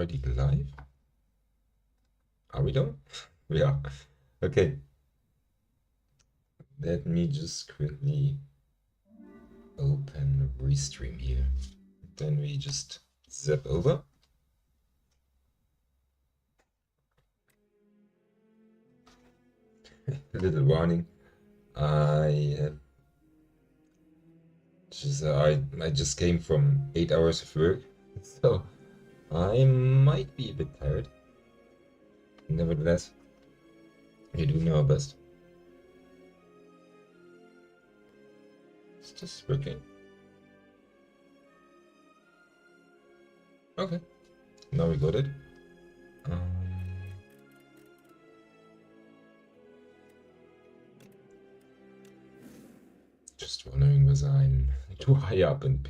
already live? Are we done? We are. Okay. Let me just quickly open Restream here. Then we just zap over. A little warning. I just came from 8 hours of work, so I might be a bit tired. Nevertheless, we do our best. Is this working? Okay, now we got it. Just wondering whether I'm too high up and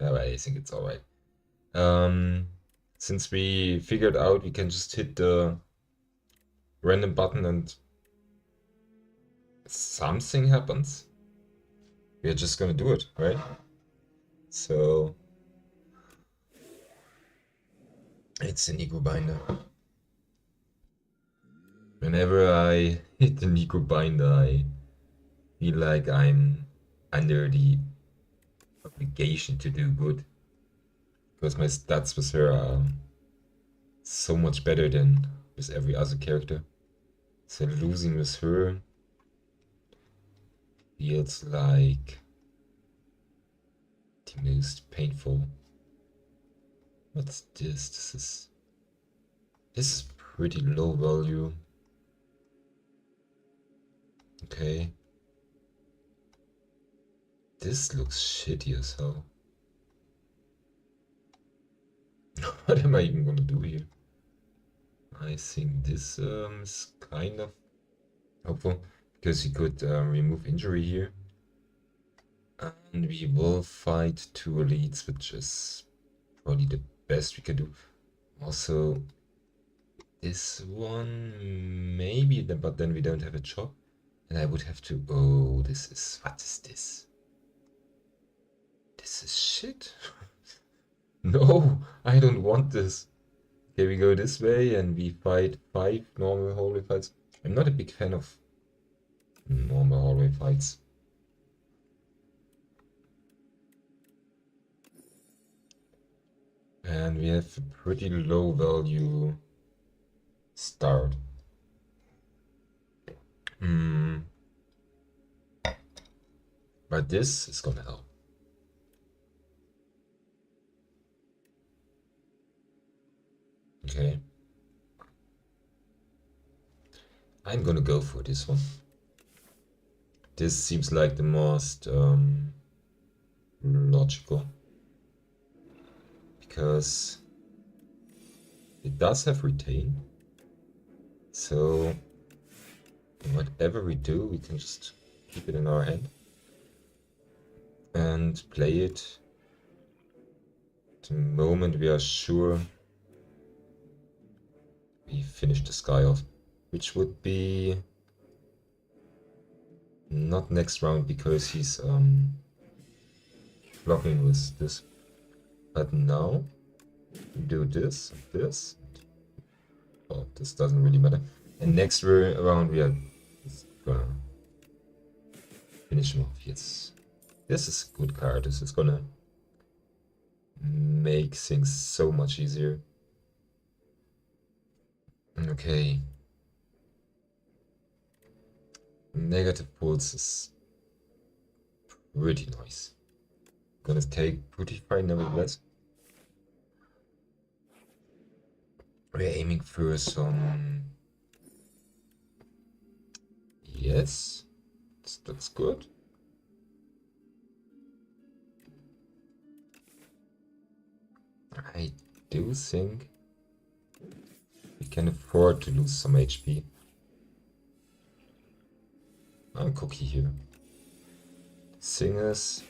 I think it's alright. Since we figured out we can just hit the random button and something happens, we're just gonna do it, right? So it's an ego binder. Whenever I hit the Nico binder, I feel like I'm under the obligation to do good. Because my stats with her are so much better than with every other character. So losing with her feels like the most painful. What's this? This is pretty low value. Okay. This looks shitty as hell. What am I even gonna do here? I think this is kind of helpful because you could remove injury here. And we will fight 2 elites, which is probably the best we can do. Also, this one maybe, but then we don't have a chop. And I would have to... Oh, what is this? This is shit. No, I don't want this. Okay, we go this way and we fight 5 normal hallway fights. I'm not a big fan of normal hallway fights. And we have a pretty low value start. But this is gonna help. Okay. I'm gonna go for this one. This seems like the most logical. Because it does have retain. So whatever we do, we can just keep it in our hand. And play it the moment we are sure we finish this guy off, which would be not next round because he's blocking with this. But now we do this, this. Oh, this doesn't really matter. And next round we are just gonna finish him off. Yes, this is a good card. This is gonna make things so much easier. Okay. Negative pulse is pretty nice. Gonna take Brutify nevertheless. We're aiming for some... Yes, that's good. I do think we can afford to lose some HP. I'm cookie here. Singers.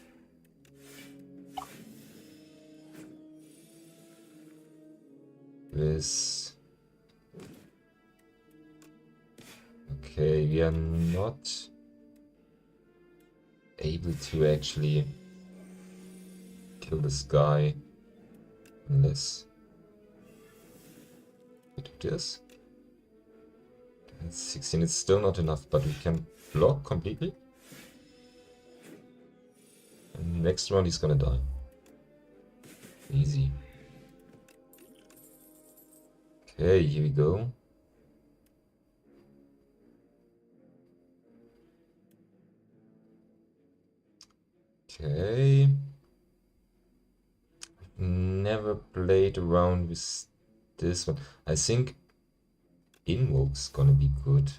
With... Okay, we are not able to actually kill this guy unless this. It's 16, it's still not enough, but we can block completely. And next round he's gonna die. Easy. Okay, here we go. Okay. Never played around with this one. I think Invoke's gonna be good.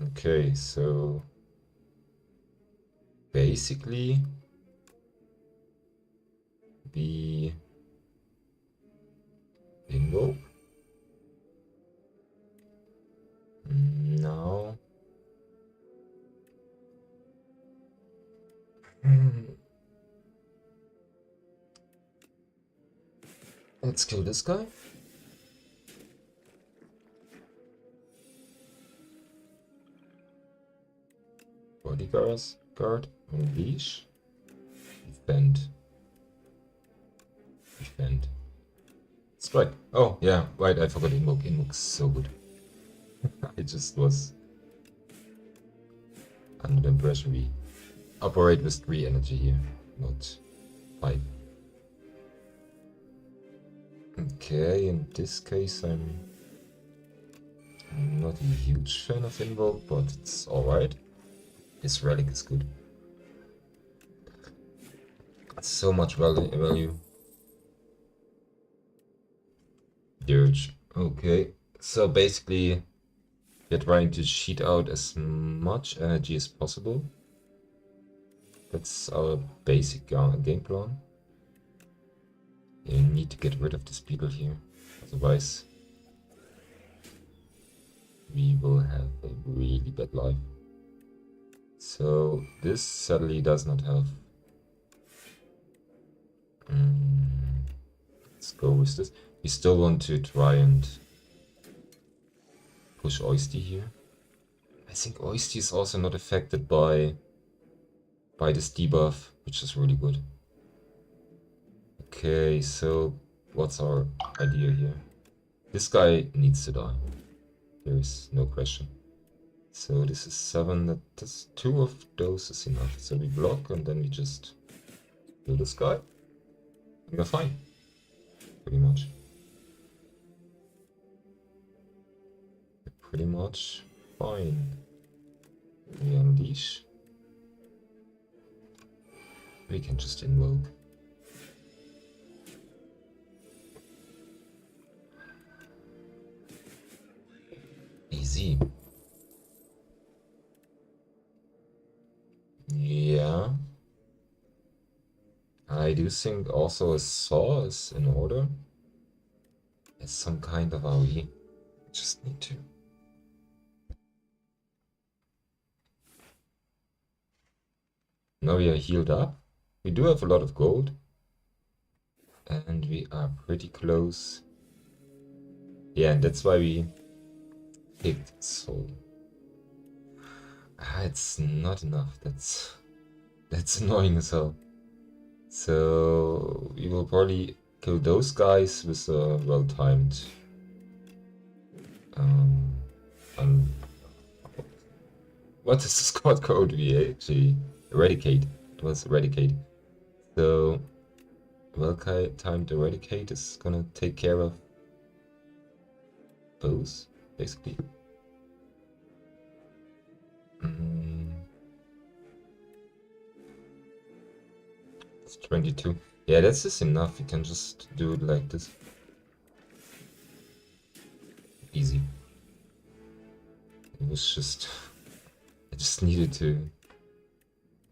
Okay, so basically we Invoke. Now let's kill this guy. Guard, unleash, defend, strike. Oh yeah, right, I forgot Invoke. Invoke's so good. I just was under the impression we operate with 3 energy here, not 5. Okay, in this case I'm not a huge fan of Invoke, but it's alright. His relic is good. So much value. Dirge. Okay, so basically we're trying to cheat out as much energy as possible. That's our basic game plan. You need to get rid of this beetle here, otherwise we will have a really bad life. So this sadly does not have. Let's go with this. We still want to try and push Oyster here. I think Oyster is also not affected by this debuff, which is really good. Okay, so what's our idea here? This guy needs to die. There is no question. So this is 7, that's 2 of those is enough. So we block and then we just kill this guy. And we're fine. Pretty much. We're pretty much fine. We unleash. We can just invoke. Easy. Yeah. I do think also a saw is in order. It's some kind of AoE. Just need to. Now we are healed up. We do have a lot of gold. And we are pretty close. Yeah, and that's why we picked soul. It's not enough. That's annoying as hell. So we will probably kill those guys with a well-timed what is the squad code? We actually eradicate. It was eradicate. So well-timed eradicate is gonna take care of those, basically. It's 22. Yeah, that's just enough. You can just do it like this. Easy. It was just... I just needed to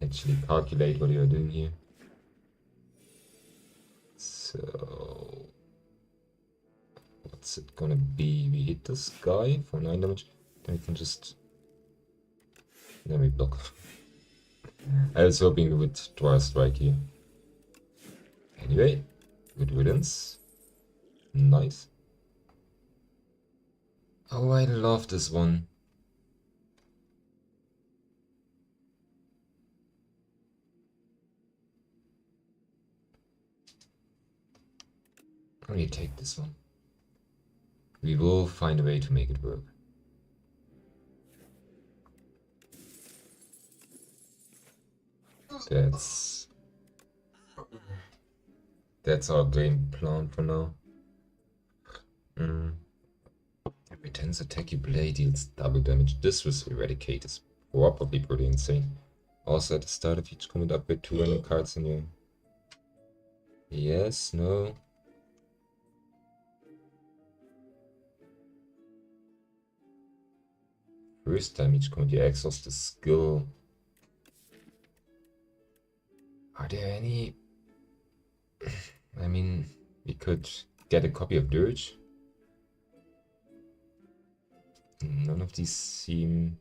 actually calculate what you're doing here. So... what's it gonna be? We hit this guy for 9 damage. Then we can just... then we block. I was hoping we would draw a strike here. Anyway, good riddance. Nice. Oh, I love this one. We take this one. We will find a way to make it work. That's our game plan for now. Every 10 attack you play deals double damage. This with Eradicate is probably pretty insane. Also at the start of each combat upgrade 2 random cards in your... Yes, no. First time each combat you exhaust the skill. Are there any... I mean, we could get a copy of Dirge. None of these seem...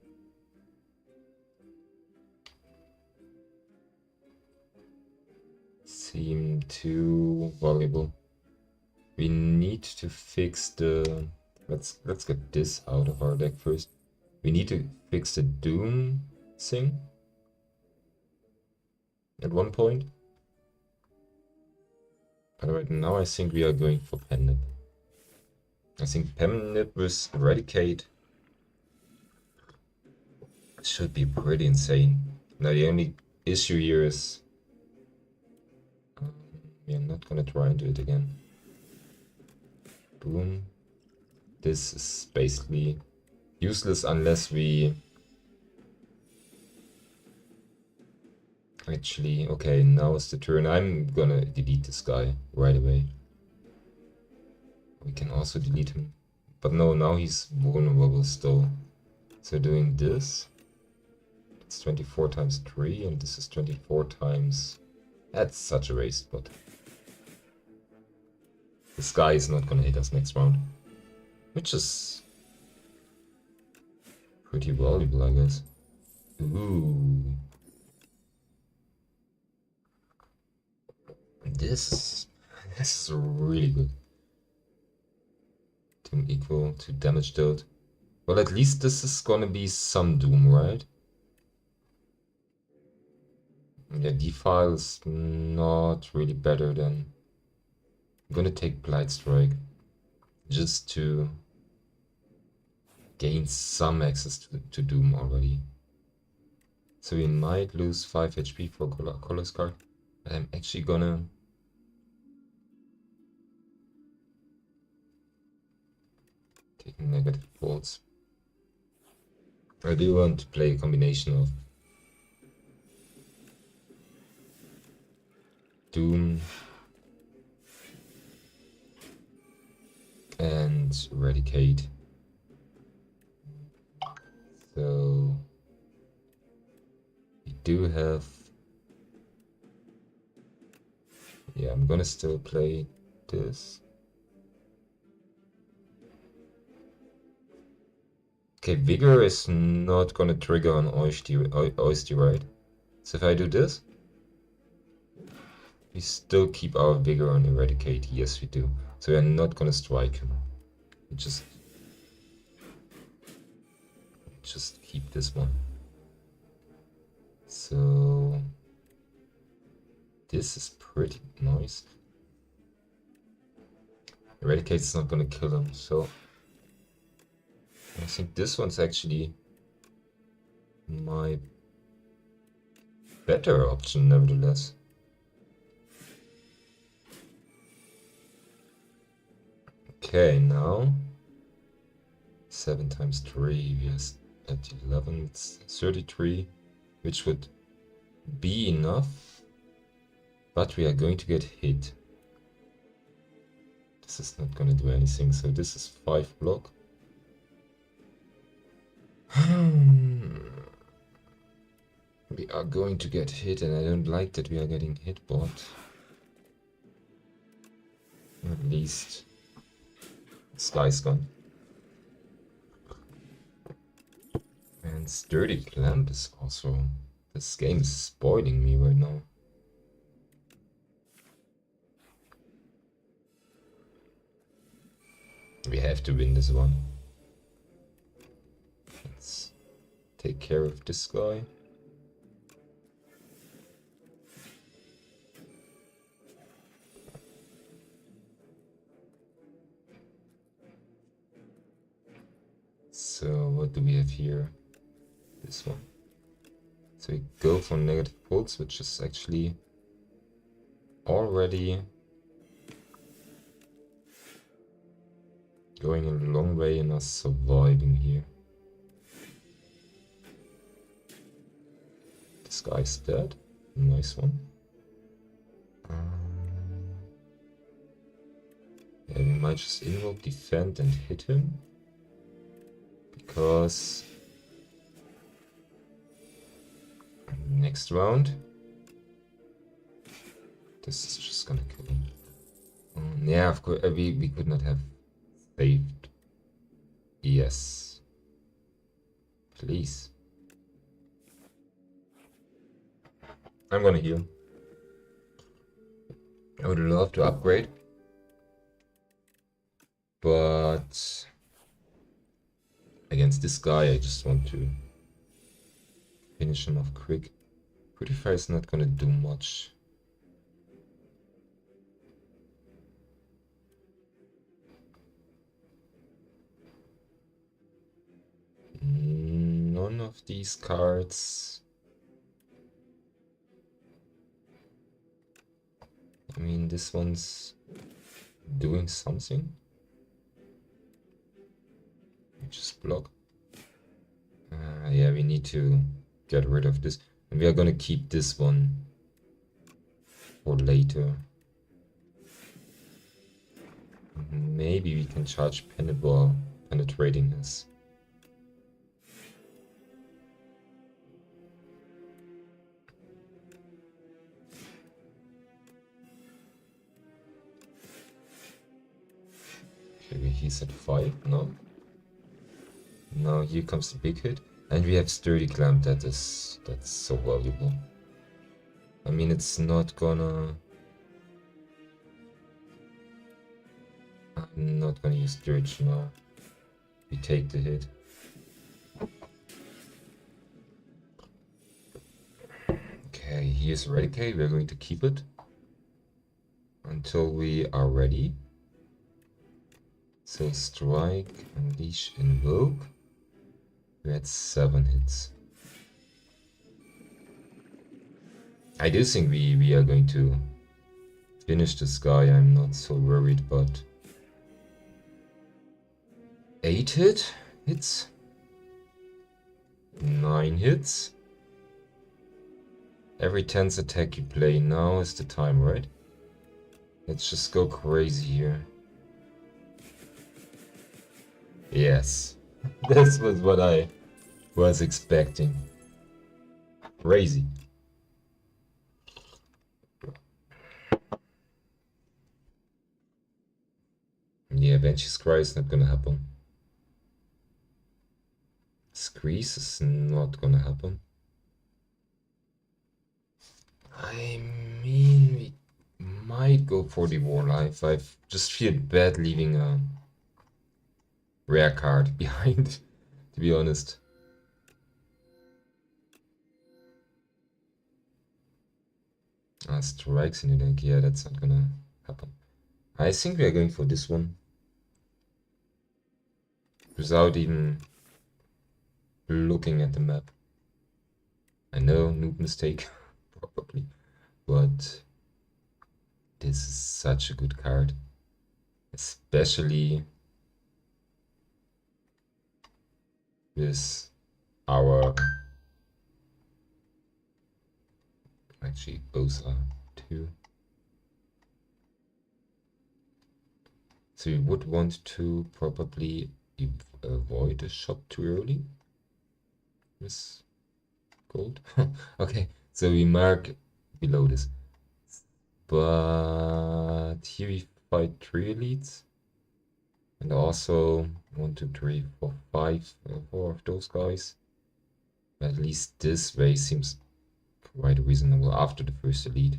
too valuable. We need to fix the... Let's get this out of our deck first. We need to fix the Doom thing at one point. But right now I think we are going for Pennip. I think Pennip with Eradicate should be pretty insane. Now the only issue here is we are not gonna try and do it again. Boom. This is basically useless unless we... Actually, okay, now is the turn. I'm gonna delete this guy right away. We can also delete him. But no, now he's vulnerable still. So doing this, it's 24 times 3, and this is 24 times... That's such a waste, but... This guy is not gonna hit us next round. Which is... pretty valuable, I guess. Ooh. This is really good. Doom equal to damage dealt. Well, at least this is gonna be some Doom, right? Yeah, Defile is not really better than... I'm gonna take Blight Strike. Just to gain some access to Doom already. So we might lose 5 HP for Color Scar. But I'm actually gonna... take negative bolts. I do want to play a combination of Doom and Eradicate. So we do have... Yeah, I'm gonna still play this. Okay, Vigor is not gonna trigger on Oyster, right? So if I do this, we still keep our Vigor on Eradicate. Yes, we do. So we are not gonna strike him. We just keep this one. So this is pretty nice. Eradicate's not gonna kill him, so I think this one's actually my better option, nevertheless. Okay, now 7 times 3, we are at 11, it's 33, which would be enough, but we are going to get hit. This is not going to do anything, so this is 5 block. We are going to get hit, and I don't like that we are getting hit, but at least this guy's gone. And Sturdy Clamp is also... This game is spoiling me right now. We have to win this one. Let's take care of this guy. So what do we have here? This one. So we go for negative pulse, which is actually already going a long way in us surviving here. This guy's dead. Nice one. Yeah, we might just invoke defend and hit him. Because next round, this is just gonna kill him. Yeah, of course, we could not have saved. Yes. Please. I'm gonna heal. I would love to upgrade. But against this guy, I just want to finish him off quick. Purify is not gonna do much. None of these cards. I mean, this one's doing something. Just block. Yeah, we need to get rid of this. And we are gonna keep this one for later. Maybe we can charge Penetball, penetrating this. Okay, he's at 5 now. Now here comes the big hit. And we have Sturdy Clamp, that's so valuable. I mean, it's not gonna... I'm not gonna use Dirge now. We take the hit. Okay, here's Eradicate. We're going to keep it until we are ready. So Strike, Unleash, Invoke. We had 7 hits. I do think we are going to finish this guy. I'm not so worried, but 8 hits, 9 hits. Every 10th attack you play, now is the time, right? Let's just go crazy here. Yes, this was what I was expecting. Crazy. Yeah, Banshee's Cry is not gonna happen. Squeeze is not gonna happen. I mean, we might go for the War Life. I just feel bad leaving a rare card behind, to be honest. Strikes in the deck, yeah, that's not gonna happen. I think we are going for this one. Without even looking at the map. I know, noob mistake, probably, but this is such a good card. Especially with our... Actually, both are 2. So we would want to probably avoid a shot too early. With gold. Okay, so we mark below this. But here we fight 3 elites. And also 1, 2, 3, 4, 5, 4 of those guys. At least this way seems quite reasonable after the first elite.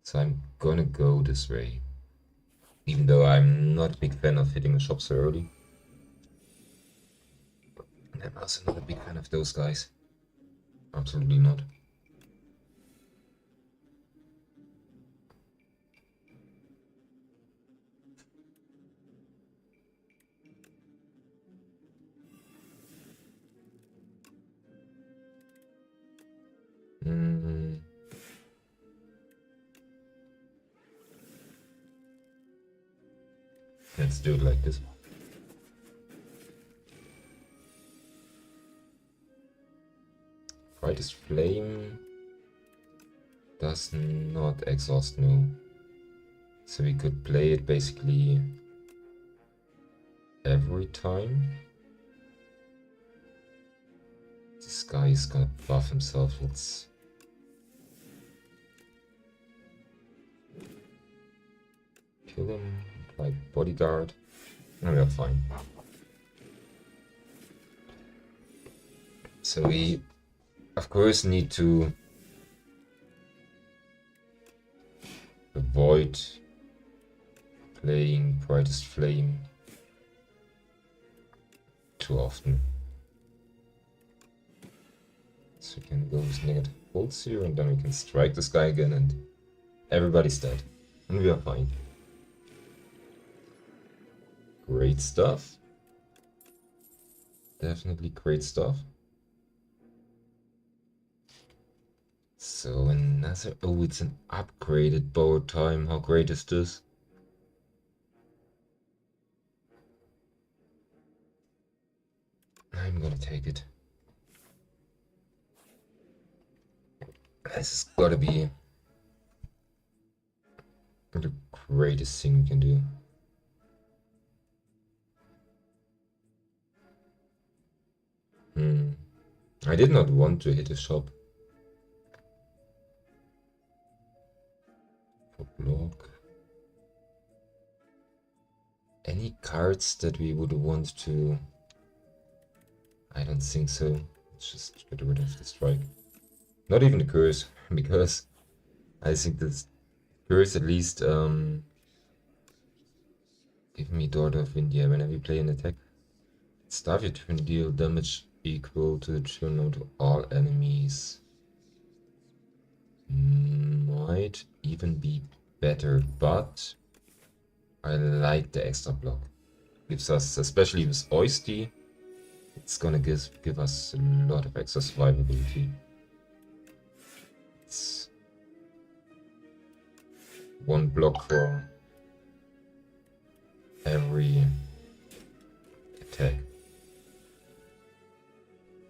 So I'm gonna go this way. Even though I'm not a big fan of hitting the shop so early. And I'm also not a big fan of those guys. Absolutely not. Let's do it like this. Brightest flame does not exhaust, no. So we could play it basically every time. This guy is gonna buff himself. Let's kill him like bodyguard. And we are fine. So we of course need to avoid playing Brightest Flame too often. So we can go with negative bolts here, and then we can strike this guy again, and everybody's dead. And we are fine. Great stuff. Definitely great stuff. So another... Oh, it's an upgraded borrowed time. How great is this? I'm gonna take it. This has gotta be the greatest thing we can do. I did not want to hit a shop. For block. Any cards that we would want to... I don't think so. Let's just get rid of the strike. Not even the curse, because I think this curse at least give me Daughter of India whenever you play an attack. Staff your turn, deal damage equal to the turn of all enemies. Might even be better, but I like the extra block. Gives us, especially with Oyster, it's gonna give us a lot of extra survivability. It's one block for every attack.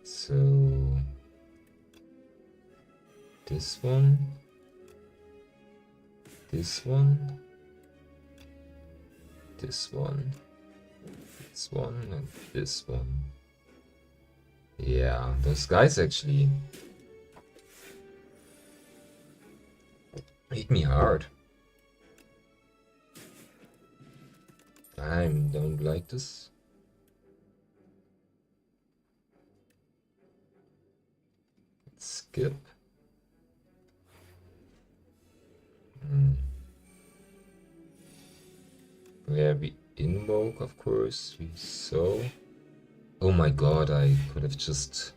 So this one, this one, this one, this one, and this one. Yeah, those guys actually hit me hard. I don't like this. Skip. Yeah, we invoke, of course. We saw. Oh my god, I could have just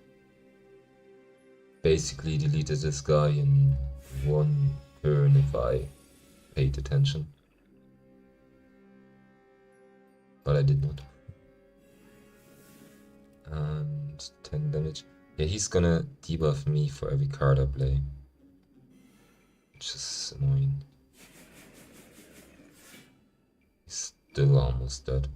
basically deleted this guy in one turn if I paid attention. But I did not. And 10 damage. Yeah, he's gonna debuff me for every card I play. Which is annoying. He's still almost dead.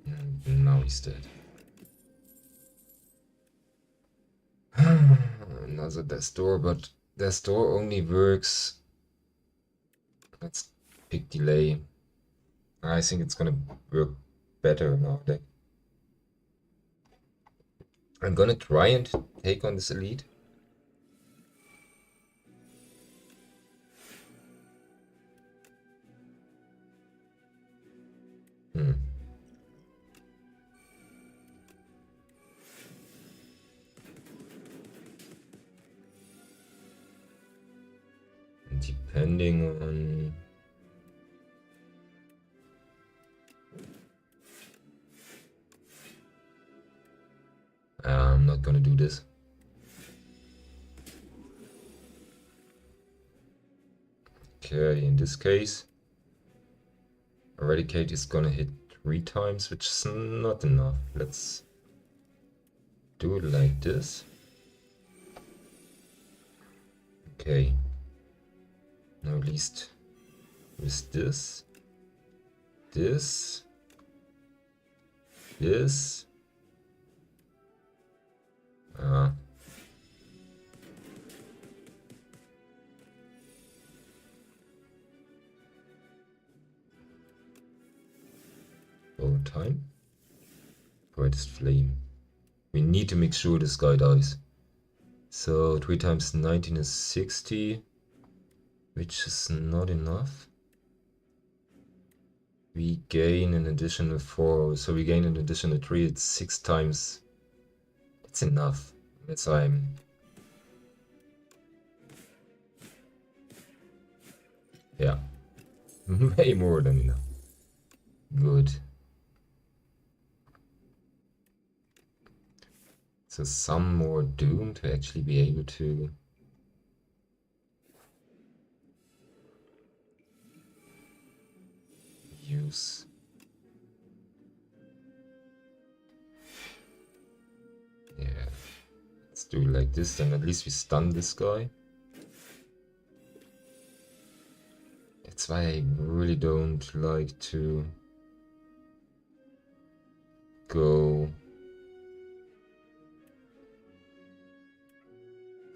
And now he's dead. Another death door, but death door only works. Let's pick delay. I think it's gonna work better now. I'm gonna try and take on this elite. Depending on... I'm not gonna do this. Okay, in this case, Eradicate is gonna hit 3 times, which is not enough. Let's do it like this. Okay. No, at least with this. This. This. Over time. Brightest flame. We need to make sure this guy dies. So 3 times 19 is 60, which is not enough. We gain an additional 4, so we gain an additional 3, it's 6 times. It's enough. That's why I'm... Yeah. Way more than enough. Good. So some more doom to actually be able to use. Yeah. Let's do it like this, then at least we stun this guy. That's why I really don't like to go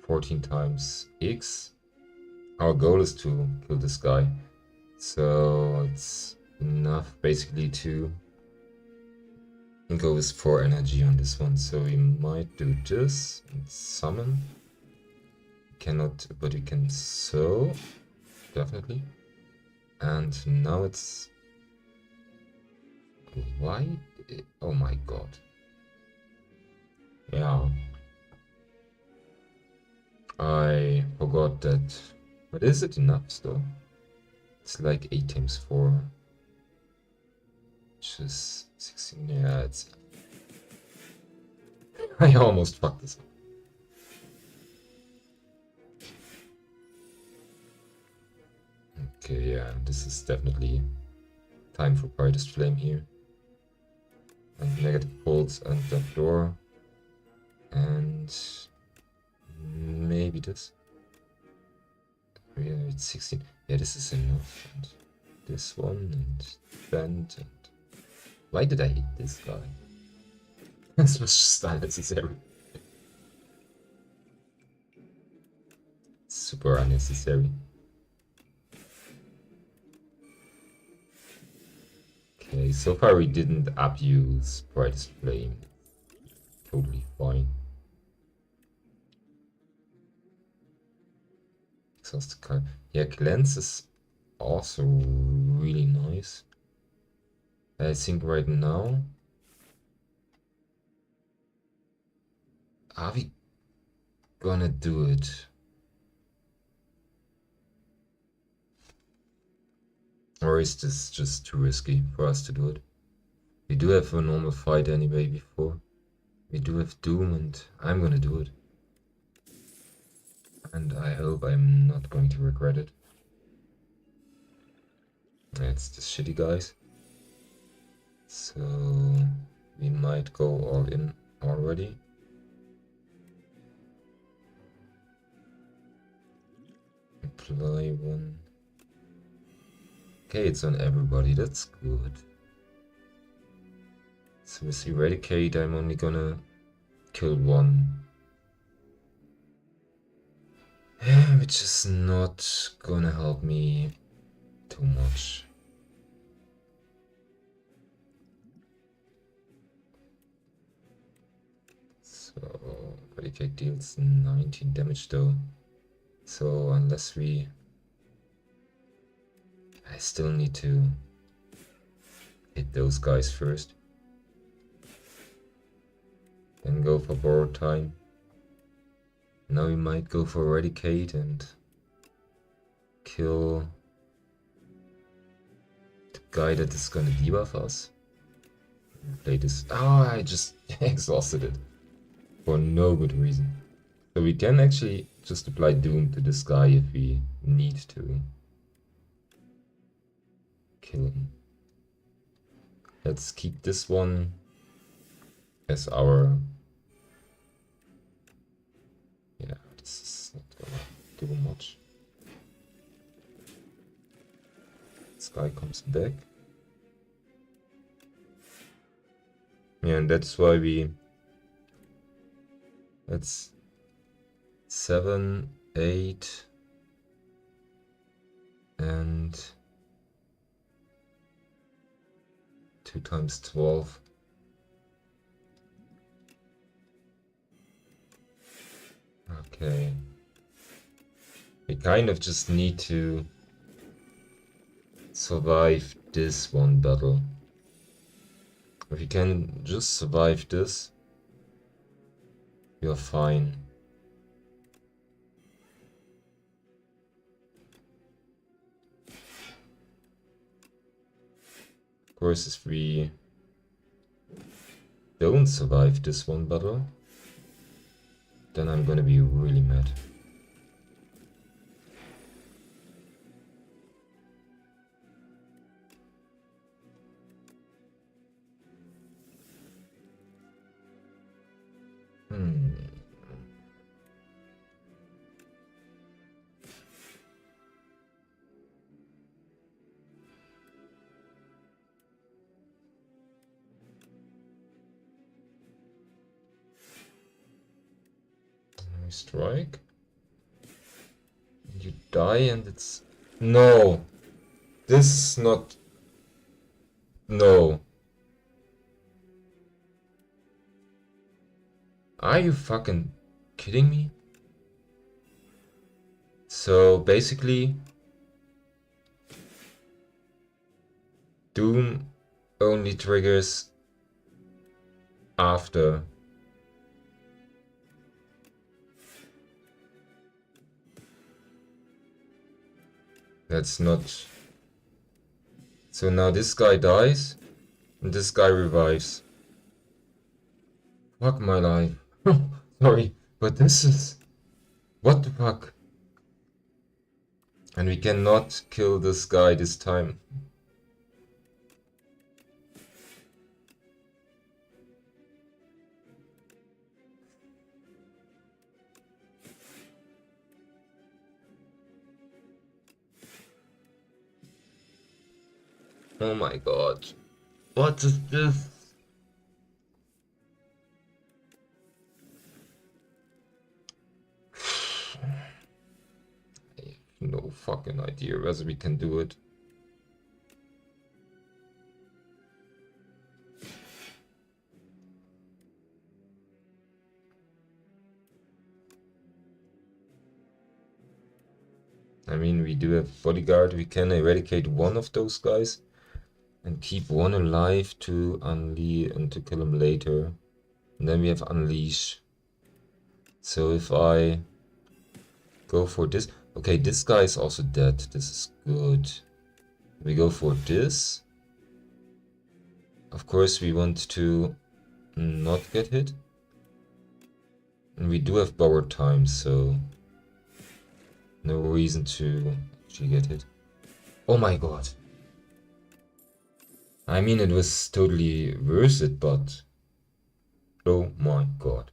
14 times X. Our goal is to kill this guy. So it's enough basically to go with 4 energy on this one. So we might do this and summon. Cannot, but we can sow. Definitely. And now it's... Why? Oh my god. Yeah. I forgot that. But is it enough still? It's like 8 times 4. Which is 16. Yeah, it's... I almost fucked this up. Okay, yeah, this is definitely time for brightest flame here. And negative pulse and that door. And maybe this. Yeah, it's 16. Yeah, this is enough. And this one and bend and... Why did I hit this guy? This was just unnecessary. Super unnecessary. Okay, so far we didn't abuse brightest flame. Totally fine. Exhausted card. Yeah, cleanse is also really nice. I think right now... Are we gonna do it? Or is this just too risky for us to do it? We do have a normal fight anyway before. We do have Doom and I'm gonna do it. And I hope I'm not going to regret it. It's the shitty guys. So we might go all in already. Apply one. Okay, it's on everybody, that's good. So with Eradicate, I'm only gonna kill one. Which is not gonna help me too much. So, Eradicate deals 19 damage though. So unless we... I still need to hit those guys first. Then go for borrowed time. Now we might go for Eradicate and kill the guy that is gonna debuff us. Play this. Oh, I just exhausted it. For no good reason. So we can actually just apply Doom to this guy if we need to kill him. Let's keep this one as our... Yeah, this is not gonna do much. guy comes back. Yeah, and that's why that's 7, 8, and 2 times 12. Okay. We kind of just need to survive this one battle. If we can just survive this, we are fine. Of course, if we don't survive this one battle, then I'm gonna be really mad. Strike. You die and it's... No! This is not... No. Are you fucking kidding me? So basically... Doom only triggers after. That's not... So now this guy dies, and this guy revives. Fuck my life. Sorry, but this is... What the fuck? And we cannot kill this guy this time. Oh my god. What is this? I have no fucking idea whether we can do it. I mean, we do have bodyguard, we can eradicate one of those guys and keep one alive to unleash and to kill him later. And then we have unleash. So if I go for this, okay, this guy is also dead. This is good. We go for this. Of course, we want to not get hit. And we do have borrowed time, so no reason to actually get hit. Oh my god. I mean, it was totally worth it, but... Oh my god.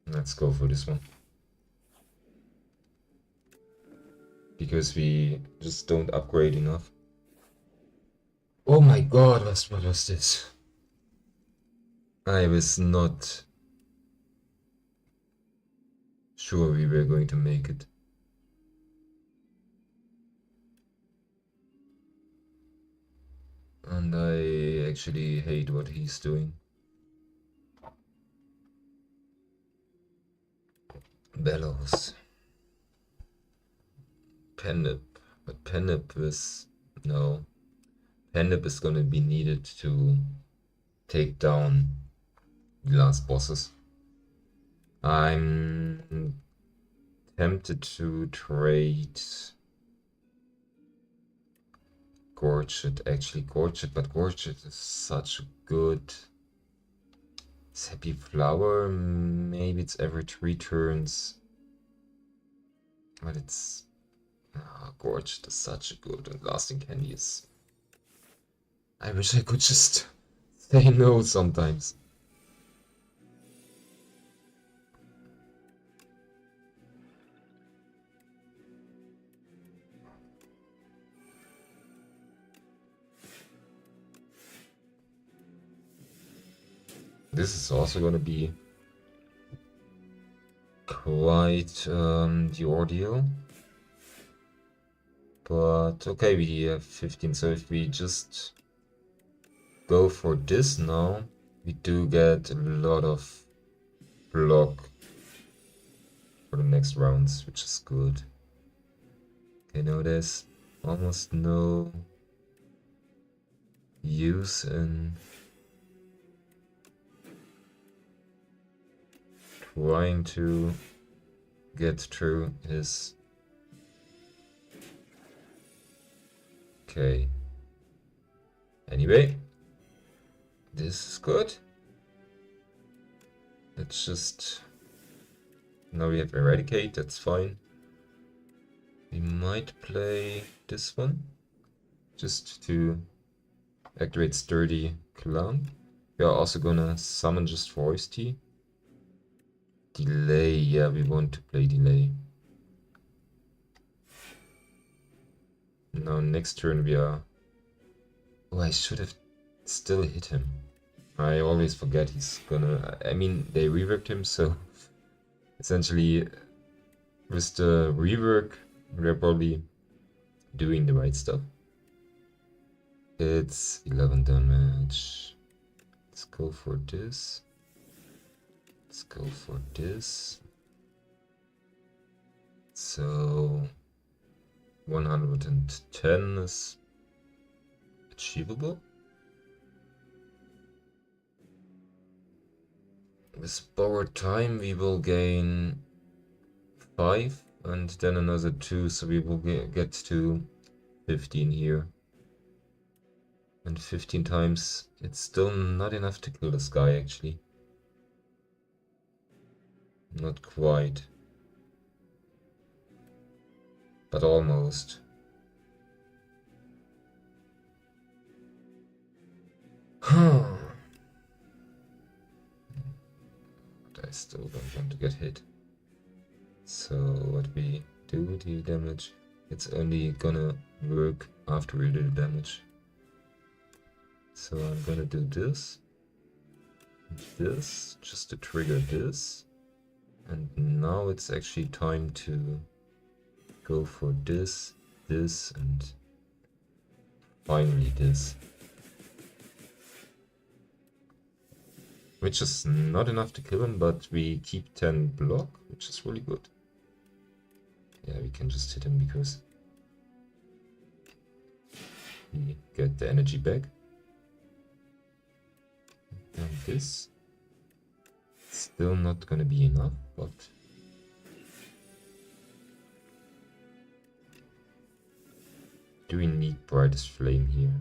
Let's go for this one. Because we just don't upgrade enough. Oh my god, what was this? I was not sure we were going to make it. And I actually hate what he's doing. Bellows. Pennip. But Pennip is... No. Pennip is gonna be needed to take down the last bosses. I'm tempted to trade Gorget, actually Gorget, but Gorget is such a good Sappy Flower. Maybe it's every 3 turns, but it's Gorget is such a good and lasting candy is... I wish I could just say no sometimes. This is also gonna be quite the ordeal. But okay, we have 15, so if we just go for this now, we do get a lot of block for the next rounds, which is good. Okay, now there's almost no use in trying to get through his... Okay. Anyway, this is good. Let's just... Now we have Eradicate, that's fine. We might play this one, just to activate Sturdy Clamp. We are also gonna summon just for OST. Delay, yeah, we want to play Delay. Now next turn we are... Oh, I should have still hit him. I always forget he's gonna... I mean, they reworked him, so... Essentially, with the rework, we're probably doing the right stuff. It's 11 damage. Let's go for this. Let's go for this. So 110 is achievable. With borrowed time we will gain 5 and then another 2, so we will get to 15 here. And 15 times, it's still not enough to kill this guy actually. Not quite. But almost. But I still don't want to get hit. So what we do, deal damage, it's only gonna work after we do the damage. So I'm gonna do this, just to trigger this. And now it's actually time to go for this, and finally this. Which is not enough to kill him, but we keep 10 block, which is really good. Yeah, we can just hit him because we get the energy back. And this, still not gonna be enough, but do we need brightest flame here?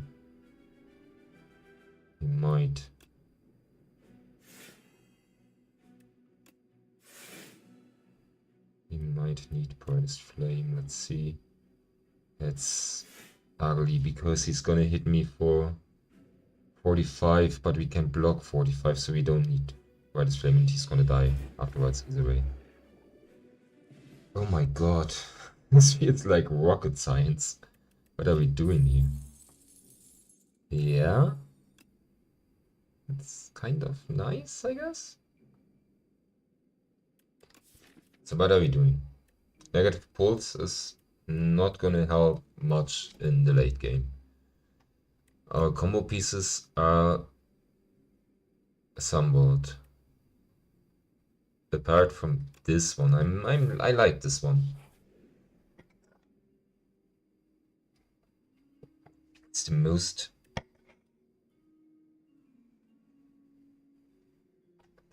We might. We might need brightest flame. Let's see. That's ugly because he's gonna hit me for 45, but we can block 45, so we don't need brightest flame, and he's gonna die afterwards either way. Oh my god, this feels like rocket science. What are we doing here? Yeah, it's kind of nice, I guess. So what are we doing? Negative pulse is not gonna help much in the late game. Our combo pieces are assembled. Apart from this one, I like this one. It's the most.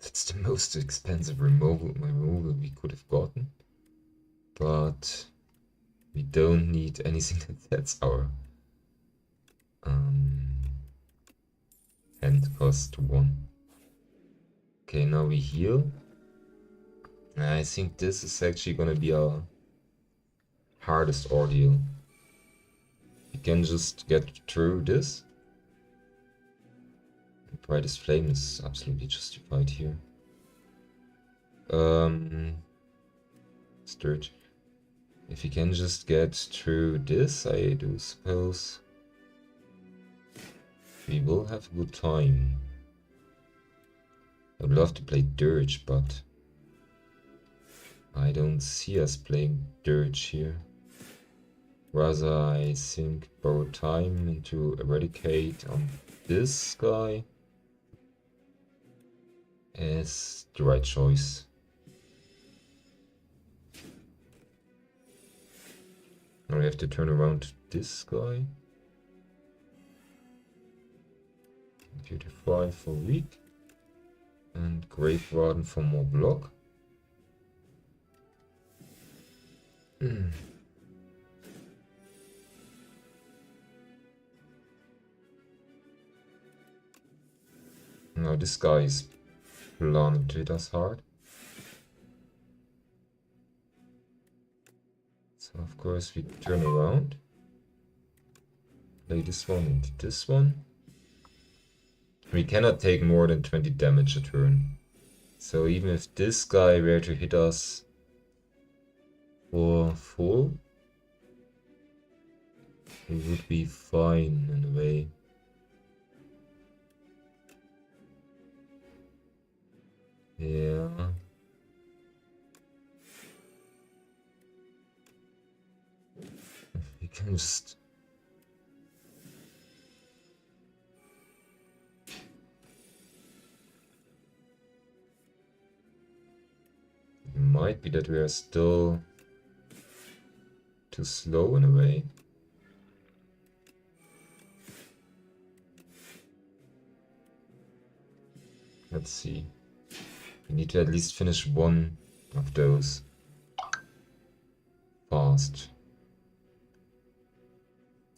It's the most expensive removal we could have gotten, but we don't need anything that's our hand cost 1. Okay, now we heal. I think this is actually gonna be our hardest ordeal. We can just get through this. The brightest flame is absolutely justified here. Sturge. If we can just get through this, I do suppose we will have a good time. I would love to play Dirge, but I don't see us playing Dirge here. Rather, I think borrow time into Eradicate on this guy is the right choice. Now we have to turn around this guy. Beautify for weak. And Grave Warden for more block. Now this guy is planning to hit us hard. So of course we turn around. Play this one into this one. We cannot take more than 20 damage a turn. So even if this guy were to hit us for full, we would be fine in a way. Yeah. We can just... It might be that we are still too slow in a way. Let's see. We need to at least finish one of those fast.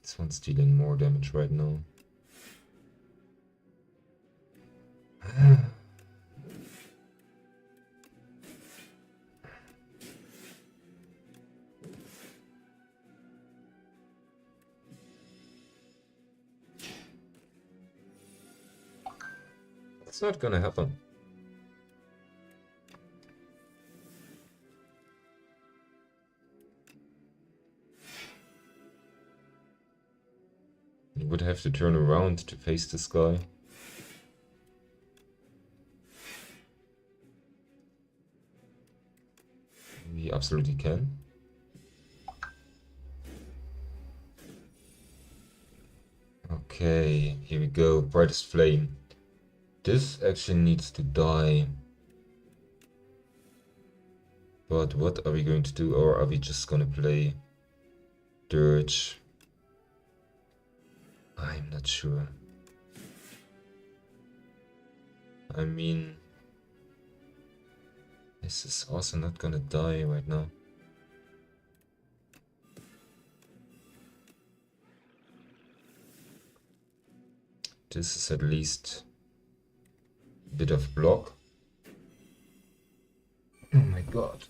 This one's dealing more damage right now. It's not gonna happen. You would have to turn around to face this guy. We absolutely can. Okay, here we go. Brightest Flame. This actually needs to die. But what are we going to do? Or are we just gonna play Dirge? I'm not sure. I mean, this is also not gonna die right now. This is at least a bit of block. Oh my god.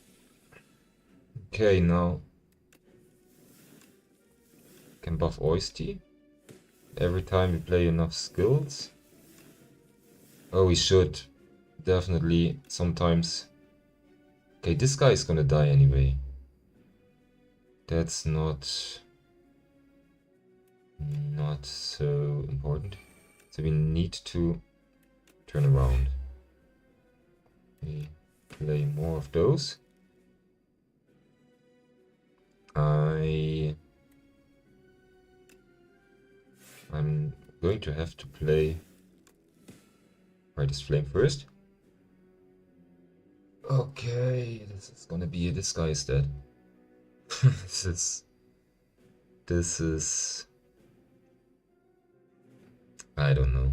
Okay, now can buff Oyster every time we play enough skills. Oh, we should definitely sometimes. Okay, this guy is gonna die anyway. That's not so important. So we need to turn around. We play more of those. I'm going to have to play Brightest Flame first. Okay, this is gonna be this guy is dead. This is I don't know.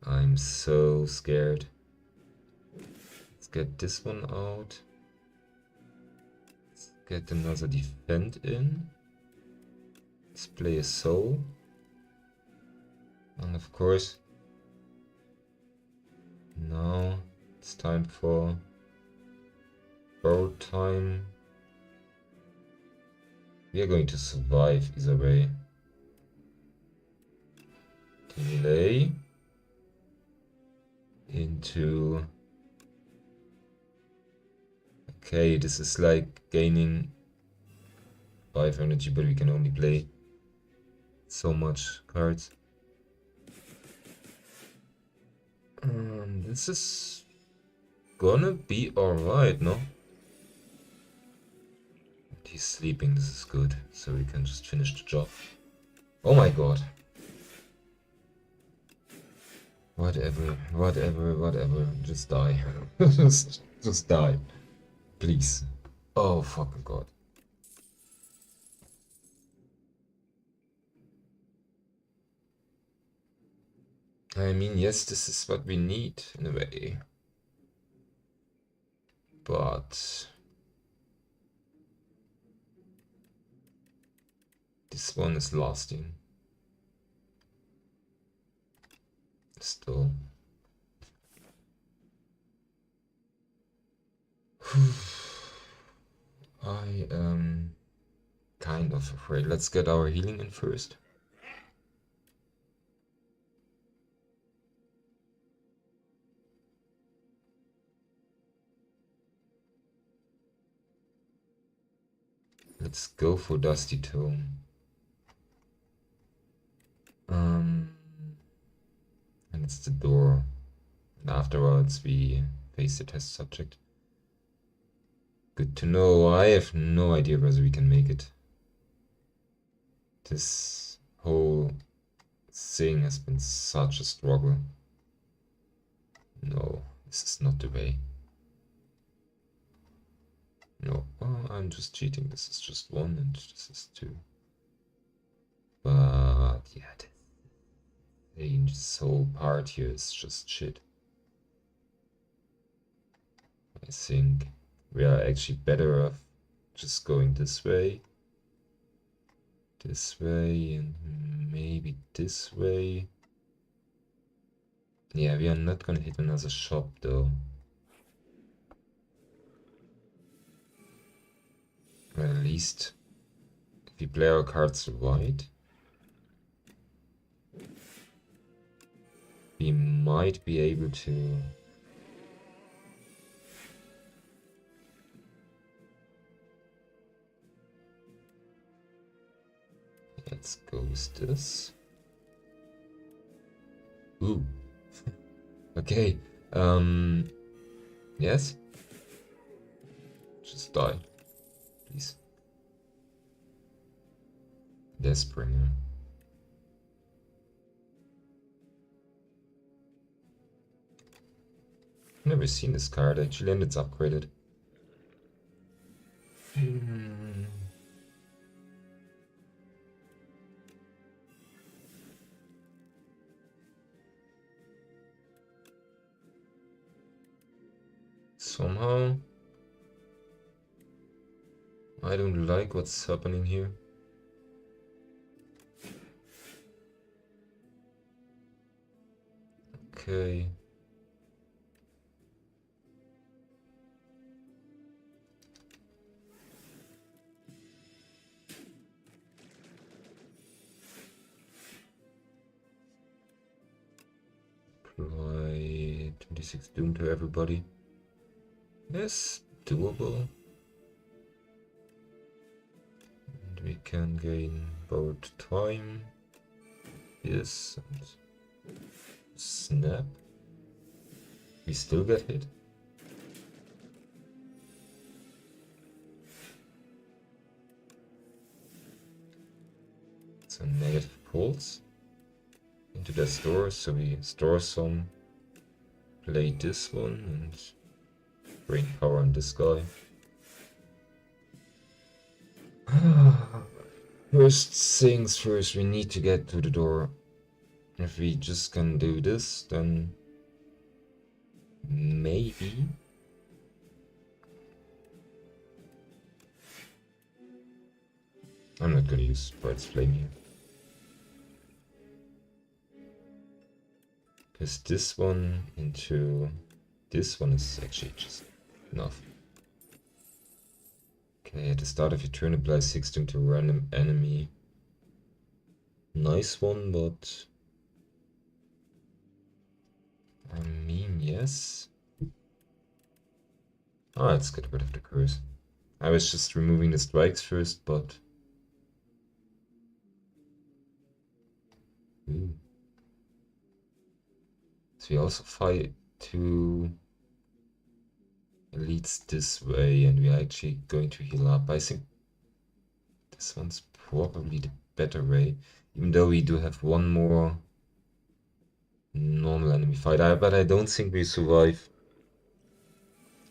I'm so scared. Let's get this one out. Let's get another defend in. Let's play a soul. And of course, now it's time for borrowed time. We are going to survive either way. Delay into... Okay, this is like gaining 5 energy, but we can only play so much cards. This is gonna be alright, no? He's sleeping, this is good, so we can just finish the job. Oh my god. Whatever, just die. just die. Please. Oh fucking god. I mean, yes, this is what we need, in a way. But... this one is lasting. Still. I am kind of afraid. Let's get our healing in first. Let's go for Dusty Tome. And it's the door. And afterwards we face the test subject. Good to know. I have no idea whether we can make it. This whole thing has been such a struggle. No, this is not the way. No, oh, I'm just cheating. This is just 1 and this is 2. But yeah, this whole part here is just shit. I think we are actually better off just going this way, and maybe this way. Yeah, we are not gonna hit another shop though. Or at least if we play our cards right, we might be able to let's go with this. Ooh. Okay. Yes. Just die. Please. Deathbringer. Never seen this card actually, and it's upgraded. Somehow I don't like what's happening here. Okay. Apply 26 Doom to everybody. Yes, doable. And we can gain both time. Yes, and snap. We still get hit. It's a negative pulse into the store, so we store some, play this one, and bring power on this guy. First things first, we need to get to the door. If we just can do this, then maybe. I'm not gonna use Bride's Flame here. Because this one into this one is actually just enough. Okay, at the start of your turn, apply 16 to random enemy. Nice one, but I mean, yes. Ah, let's get rid of the curse. I was just removing the strikes first, but... Ooh. we also fight 2 elites this way, and we are actually going to heal up. I think this one's probably the better way, even though we do have one more normal enemy fight. But I don't think we survive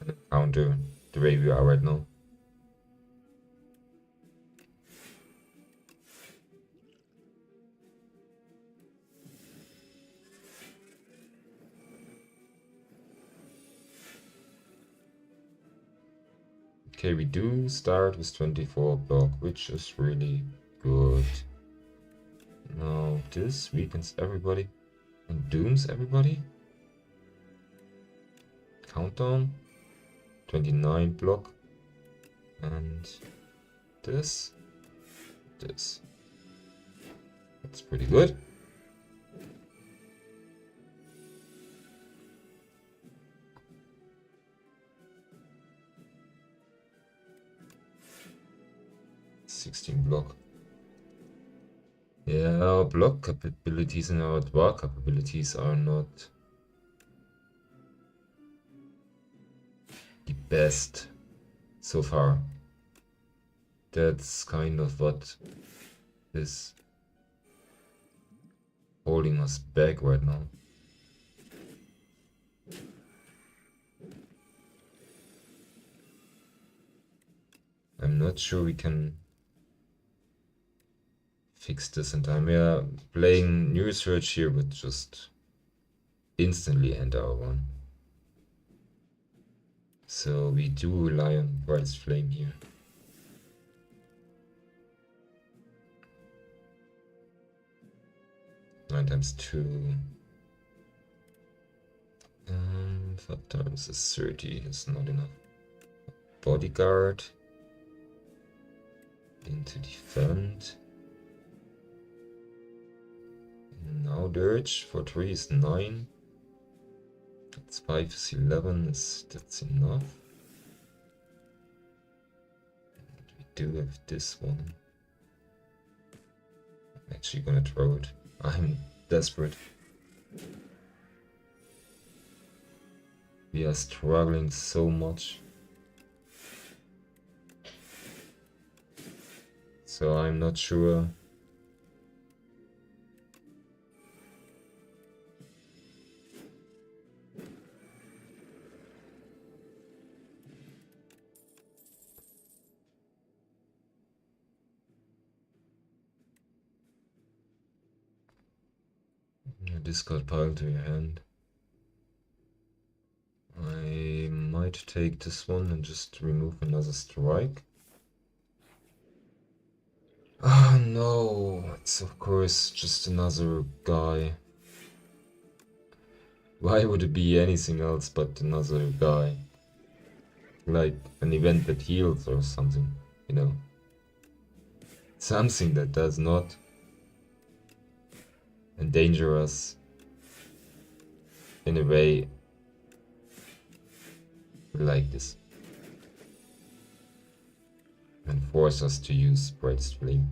an encounter the way we are right now. Okay, we do start with 24 block, which is really good. Now this weakens everybody and dooms everybody. Countdown. 29 block. And this. This. That's pretty good. Block. Yeah, our block capabilities and our dwar capabilities are not the best so far. That's kind of what is holding us back right now. I'm not sure we can fix this in time. We are playing new research here would just instantly end our one. So we do rely on brightest flame here. Nine times 2. 5 times is 30. It's not enough. Bodyguard. Into defend. Now dirge for 3 is 9. That's 5 is 11. That's enough. And we do have this one. I'm actually gonna throw it. I'm desperate. We are struggling so much. So I'm not sure. Discard pile to your hand. I might take this one and just remove another strike. Oh no, it's of course just another guy. Why would it be anything else but another guy? Like an event that heals or something, you know? Something that does not endanger us in a way like this. And force us to use brightest flame.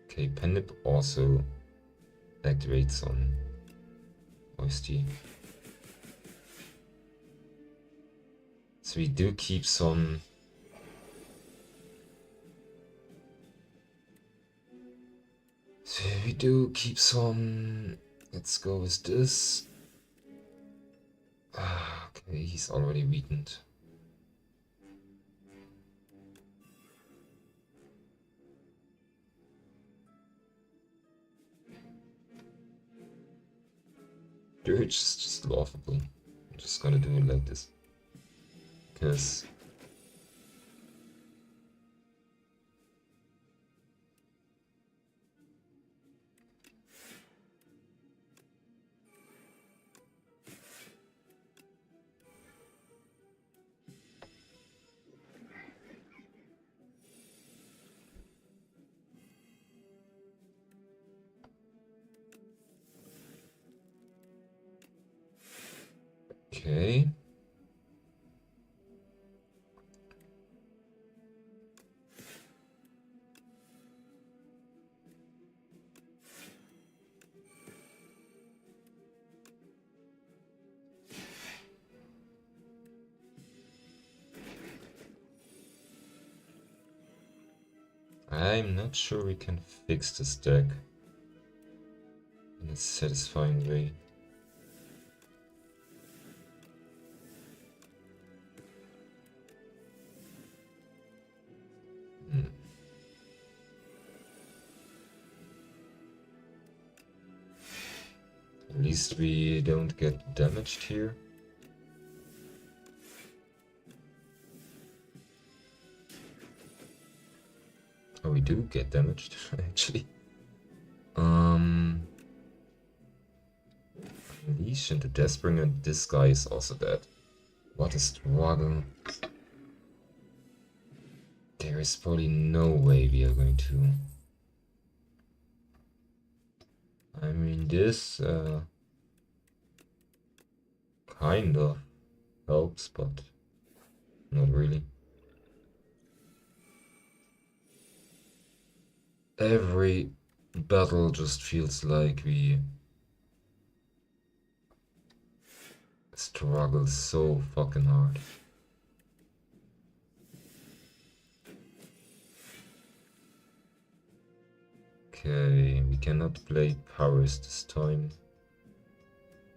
Okay, Pendip also activates on OST. So we do keep some. Let's go with this. Okay, he's already weakened. Dirge is just laughable. I'm just gonna do it like this. Because okay. I'm not sure we can fix this deck in a satisfying way. At least we don't get damaged here. Oh, we do get damaged, actually. Unleash into Deathbringer, and this guy is also dead. What a struggle. There is probably no way we are going to... I mean, this kind of helps, but not really. Every battle just feels like we struggle so fucking hard. Okay, we cannot play powers this time.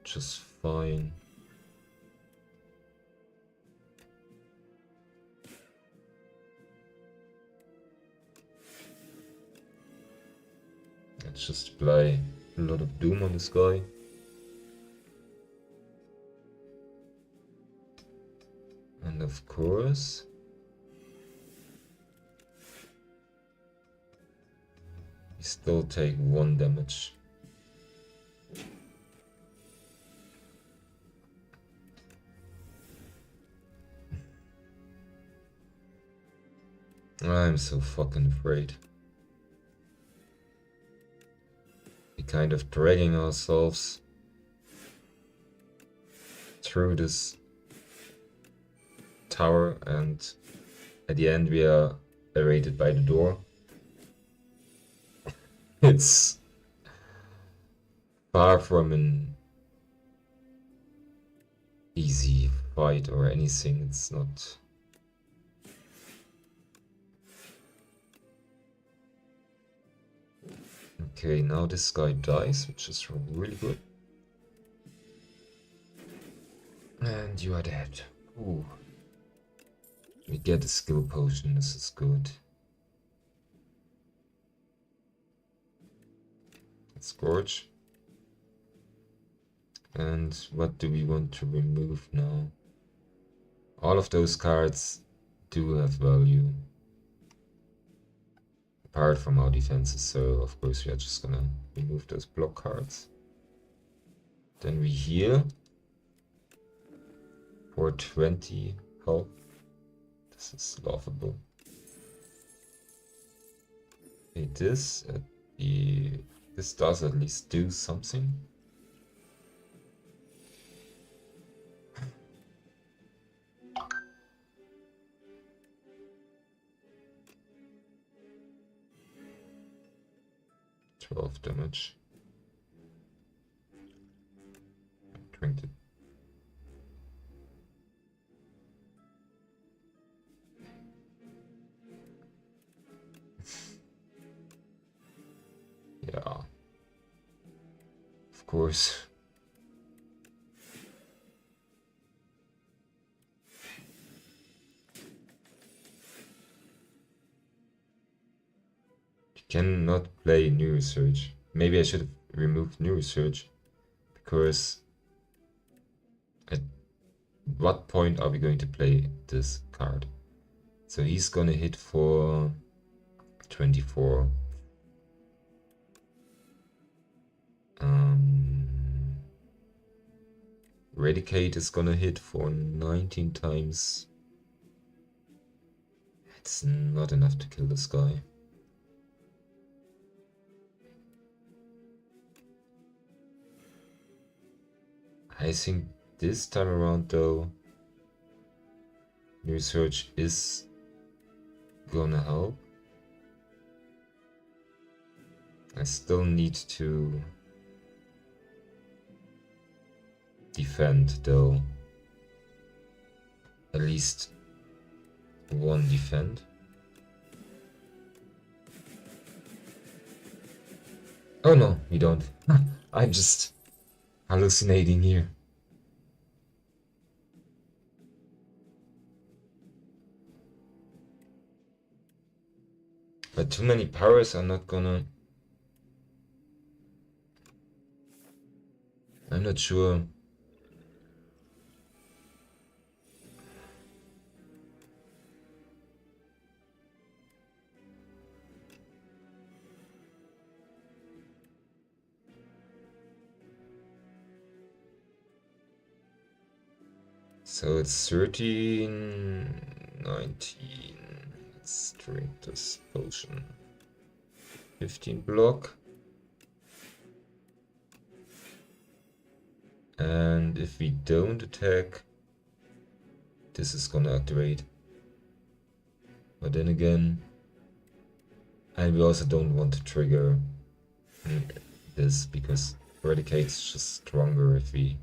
Just fine. Let's just play a lot of Doom on this guy. And of course... we still take 1 damage. I'm so fucking afraid. We're kind of dragging ourselves through this tower, and at the end we are evaded by the door. It's far from an easy fight or anything. It's not. Okay, now this guy dies, which is really good. And you are dead. Ooh. We get a skill potion, this is good. Scourge. And what do we want to remove now? All of those cards do have value. Apart from our defenses, so of course we are just gonna remove those block cards. Then we heal for 20 health. This is laughable. Okay, this does at least do something. Damage. Drink it. Yeah. Of course. You cannot play New Research. Maybe I should have removed New Research, because at what point are we going to play this card? So he's gonna hit for 24. Eradicate is gonna hit for 19 times. It's not enough to kill this guy. I think this time around though, Research is gonna help. I still need to defend though. At least one defend. Oh no, we don't. I'm just hallucinating here. But too many powers are not gonna... I'm not sure. So it's 13, 19. Let's drink this potion. 15 block. And if we don't attack, this is gonna activate. But then again, and we also don't want to trigger this because Eradicate's just stronger if we...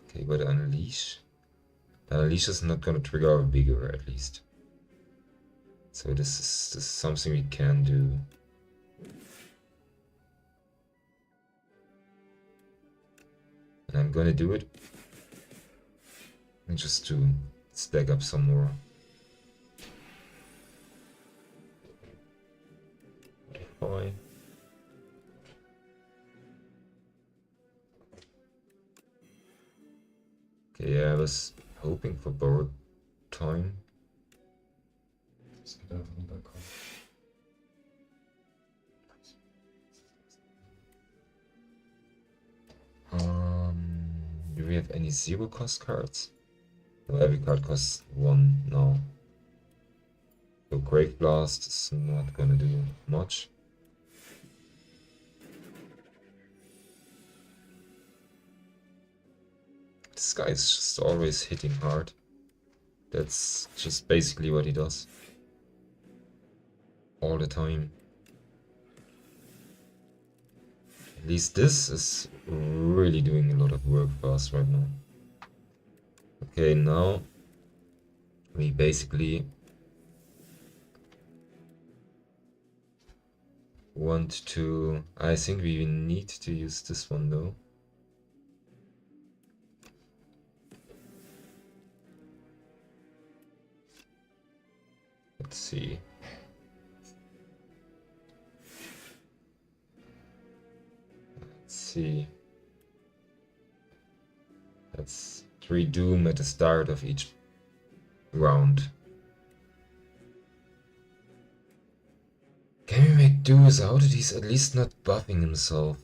Okay, but Unleash? Unleash is not gonna trigger our Vigor at least. So this is something we can do. And I'm gonna do it. And just to stack up some more. Fine. Okay, yeah, I was hoping for borrowed time. Do we have any zero cost cards? No, every card costs 1 now. So Grave Blast is not gonna do much. This guy is just always hitting hard. That's just basically what he does. All the time. At least this is really doing a lot of work for us right now. Okay, now we basically want to... I think we need to use this one though. Let's see. Let's see. That's 3 Doom at the start of each round. Can we make do without it? He's at least not buffing himself.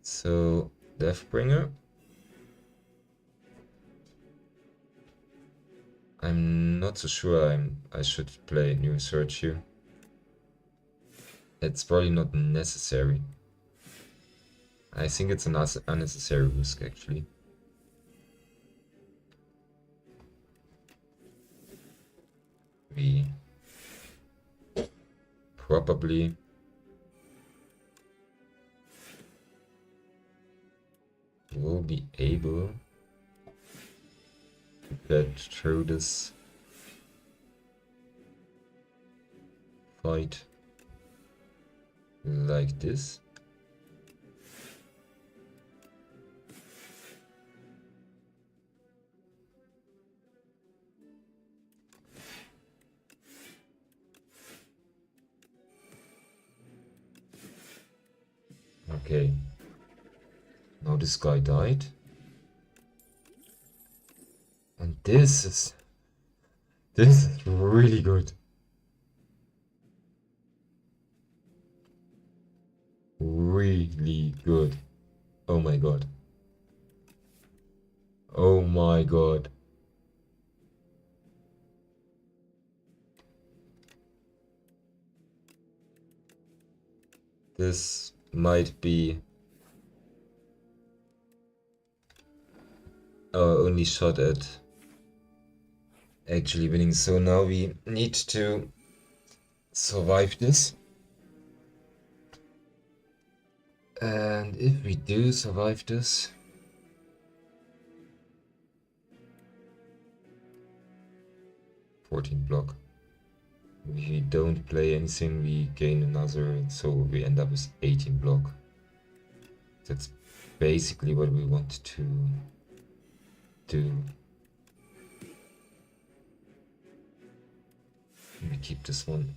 So, Deathbringer. I'm not so sure I should play New Search here. It's probably not necessary. I think it's an unnecessary risk actually. We probably will be able to get through this fight like this. Okay. Now this guy died. And this is really good. Really good. Oh my god. Oh my god. This might be our only shot at actually winning. So now we need to survive this. And if we do survive this, $14 block. If we don't play anything, we gain another, so we end up with 18 block. That's basically what we want to do. We keep this one.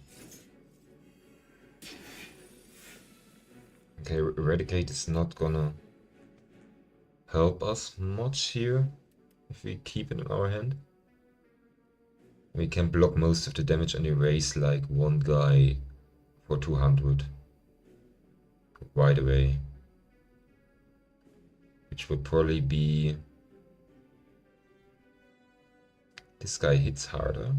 Okay, Eradicate is not gonna help us much here if we keep it in our hand. We can block most of the damage and erase like one guy for 200 right away. Which would probably be... This guy hits harder.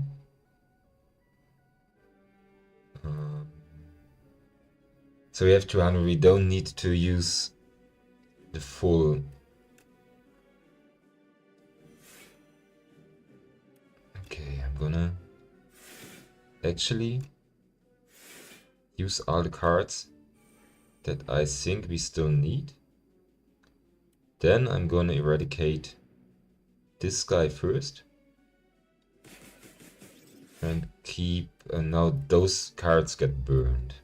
So we have 200, we don't need to use the full. Okay, I'm gonna actually use all the cards that I think we still need. Then I'm gonna eradicate this guy first. And keep, now those cards get burned.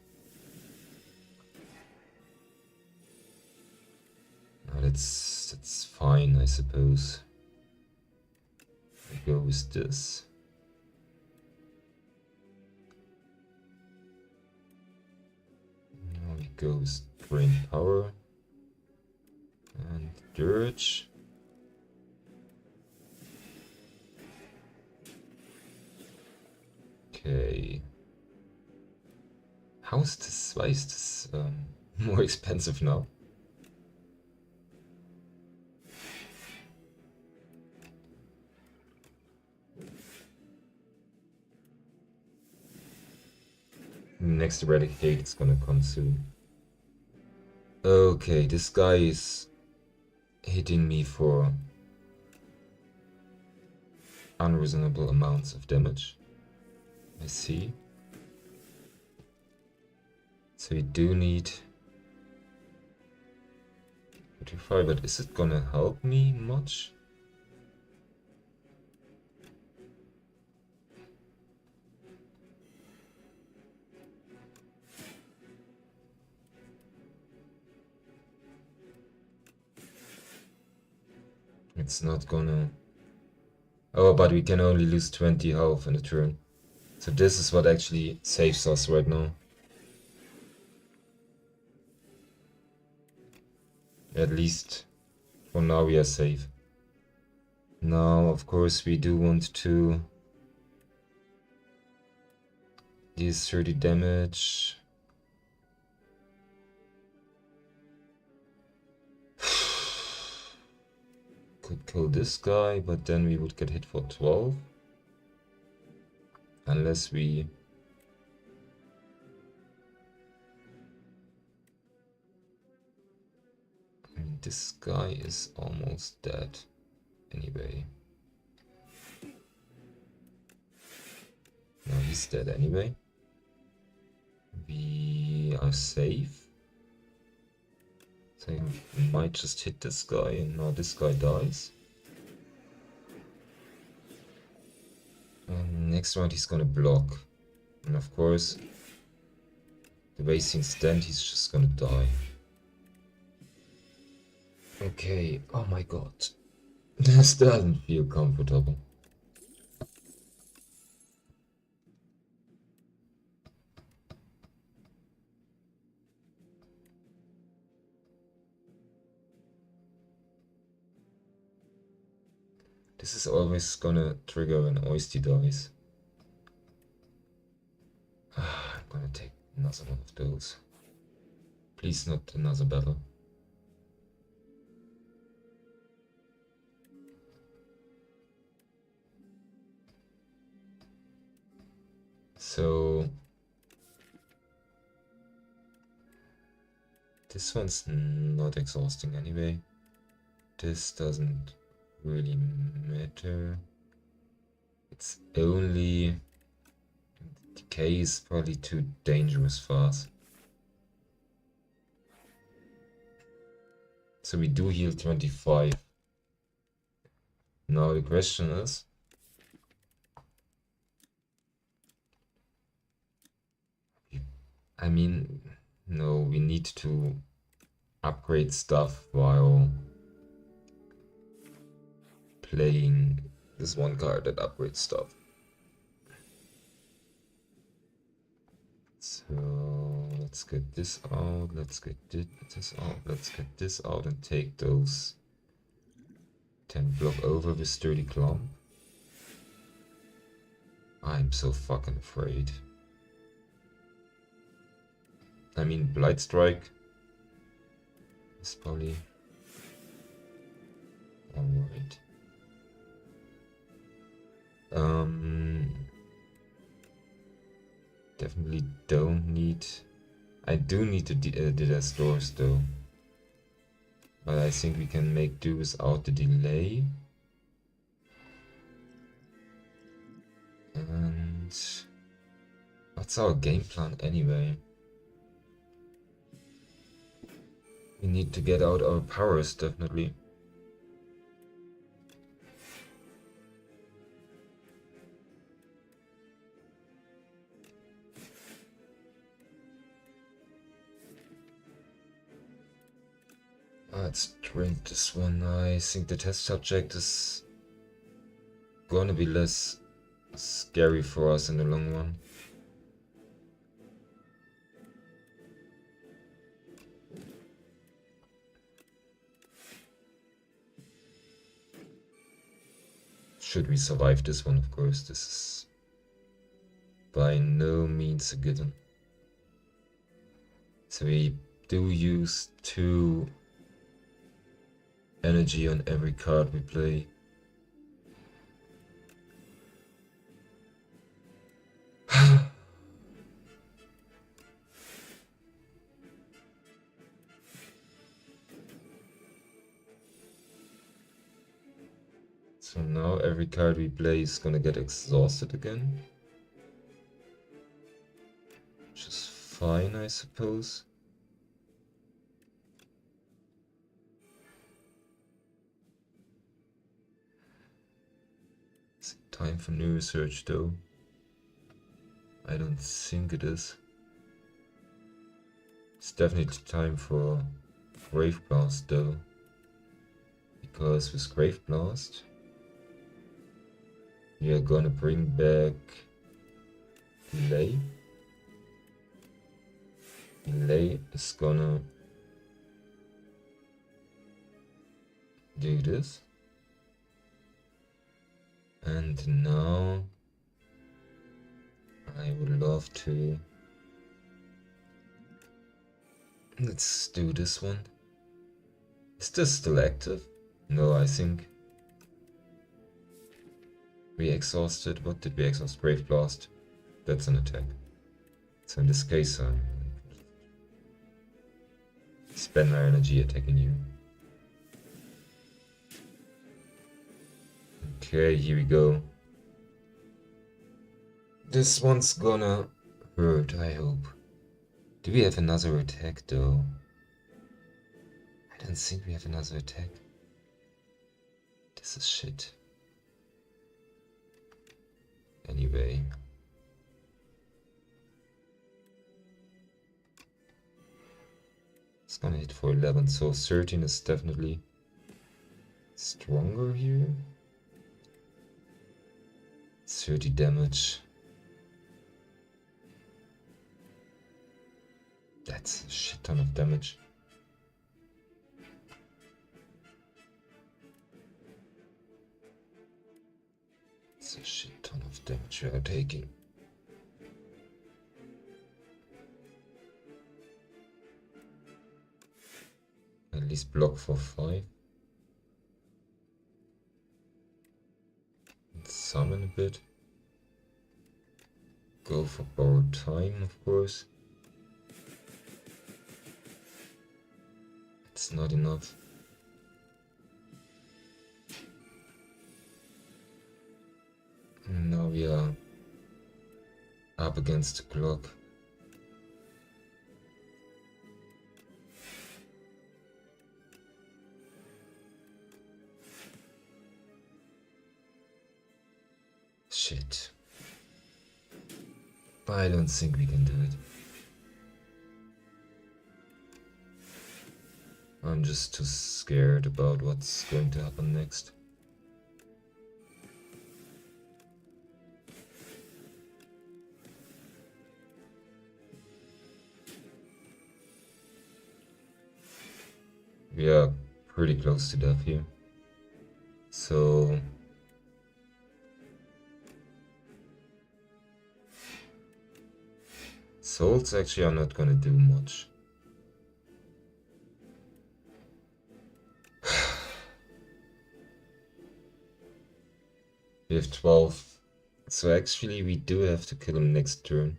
That's fine, I suppose. I go with this. Now we go with Drain Power and Dirge. Okay. How is this? Why is this more expensive now? Next Eradicate is gonna come soon. Okay, this guy is hitting me for unreasonable amounts of damage. I see. So we do need 45, but is it gonna help me much? It's not gonna... Oh, but we can only lose 20 health in a turn. So this is what actually saves us right now. At least for now we are safe. Now, of course, we do want to use 30 damage. Could kill this guy, but then we would get hit for 12. Unless we... I mean, this guy is almost dead anyway. No, he's dead anyway. We are safe. So we might just hit this guy and now this guy dies. And next round he's gonna block. And of course, the way things stand, he's just gonna die. Okay, oh my god. This doesn't feel comfortable. This is always gonna trigger when Oyster dies. I'm gonna take another one of those. Please not another battle. So this one's not exhausting anyway. This doesn't really matter. It's only... Decay is probably too dangerous for us. So we do heal 25. Now the question is... I mean, no, we need to upgrade stuff while playing this one card that upgrades stuff. So let's get this out, let's get this out, let's get this out and take those 10 block over with sturdy clump. I'm so fucking afraid. I mean, Blight Strike is probably alright. Definitely don't need. I do need to do stores though. But I think we can make do without the delay. And what's our game plan anyway? We need to get out our powers, definitely. Let's drink this one. I think the test subject is gonna be less scary for us in the long run. Should we survive this one, of course. This is by no means a given. So we do use 2 energy on every card we play. So now every card we play is gonna get exhausted again. Which is fine, I suppose. Is it time for new research though? I don't think it is. It's definitely time for Grave Blast though. Because with Grave Blast we are gonna bring back Delay. Delay is gonna do this. And now I would love to. Let's do this one. Is this still active? No, I think we exhausted. What did we exhaust? Grave Blast. That's an attack. So in this case, I spend my energy attacking you. Okay, here we go. This one's gonna hurt, I hope. Do we have another attack though? I don't think we have another attack. This is shit. Anyway. It's gonna hit for 11, so 13 is definitely stronger here. 30 damage. That's a shit ton of damage. It's a shit ton of damage we are taking. At least block for 5. Summon a bit. Go for borrowed time, of course. It's not enough. And now we are up against the clock. Shit. But I don't think we can do it. I'm just too scared about what's going to happen next. We are pretty close to death here. So souls actually are not gonna do much. We have 12. So actually we do have to kill him next turn.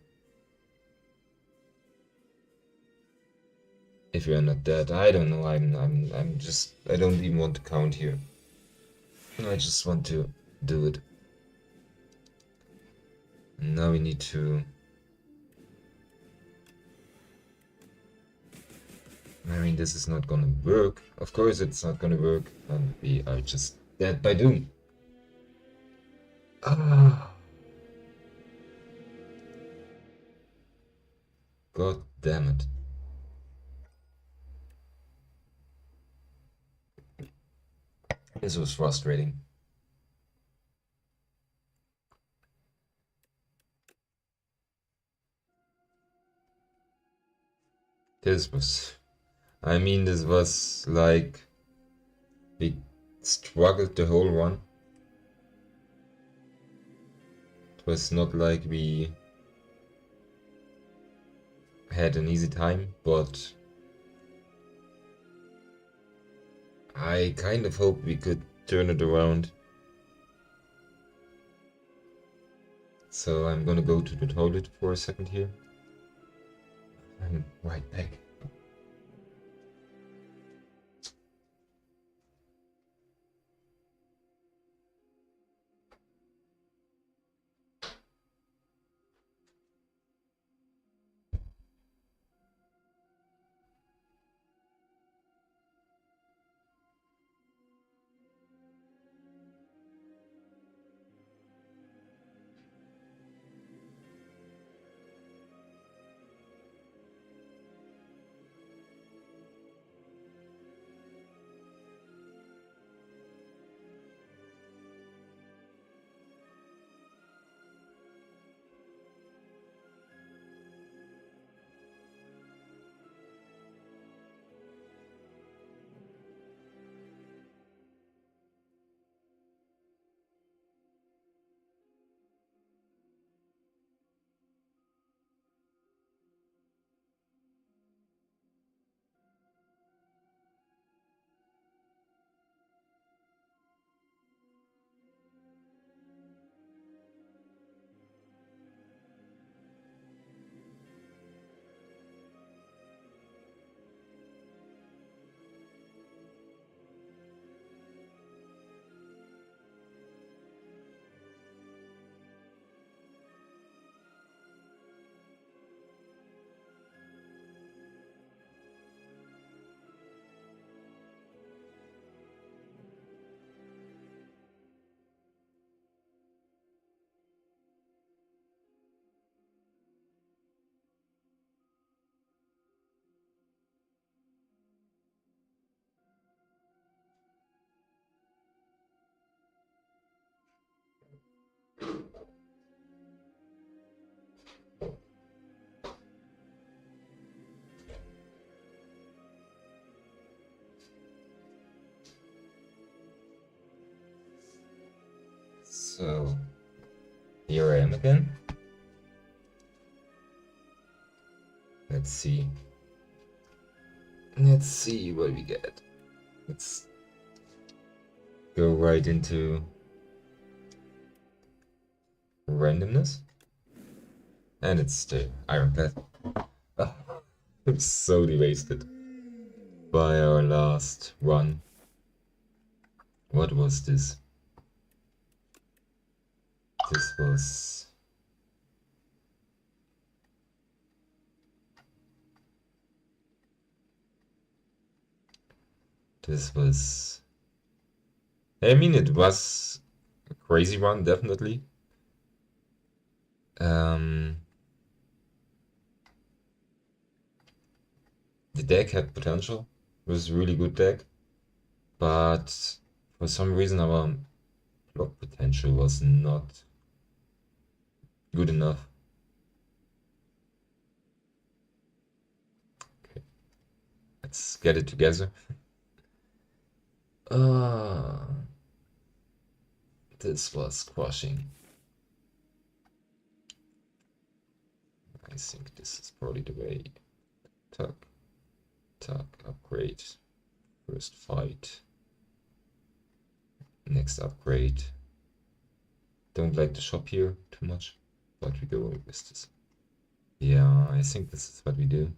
If we are not dead, I don't know. I'm just, I don't even want to count here. I just want to do it. And now we need to. I mean, this is not gonna work. Of course, it's not gonna work, and we are just dead by doom. Ah. God damn it. This was frustrating. This was, I mean, this was like, we struggled the whole run. It was not like we had an easy time, but I kind of hope we could turn it around. So I'm gonna go to the toilet for a second here. I'm right back. So here I am again. Let's see. Let's see what we get. Let's go right into randomness. And it's the ironclad. Ah, I'm so wasted by our last run. What was this? This was... This was... I mean, it was a crazy run, definitely. The deck had potential. was a really good deck, but for some reason our block potential was not good enough. Okay, let's get it together. This was crushing. I think this is probably the way. Tuck, tuck, upgrade. First fight. Next upgrade. Don't like the shop here too much, but we go with this. Yeah, I think this is what we do.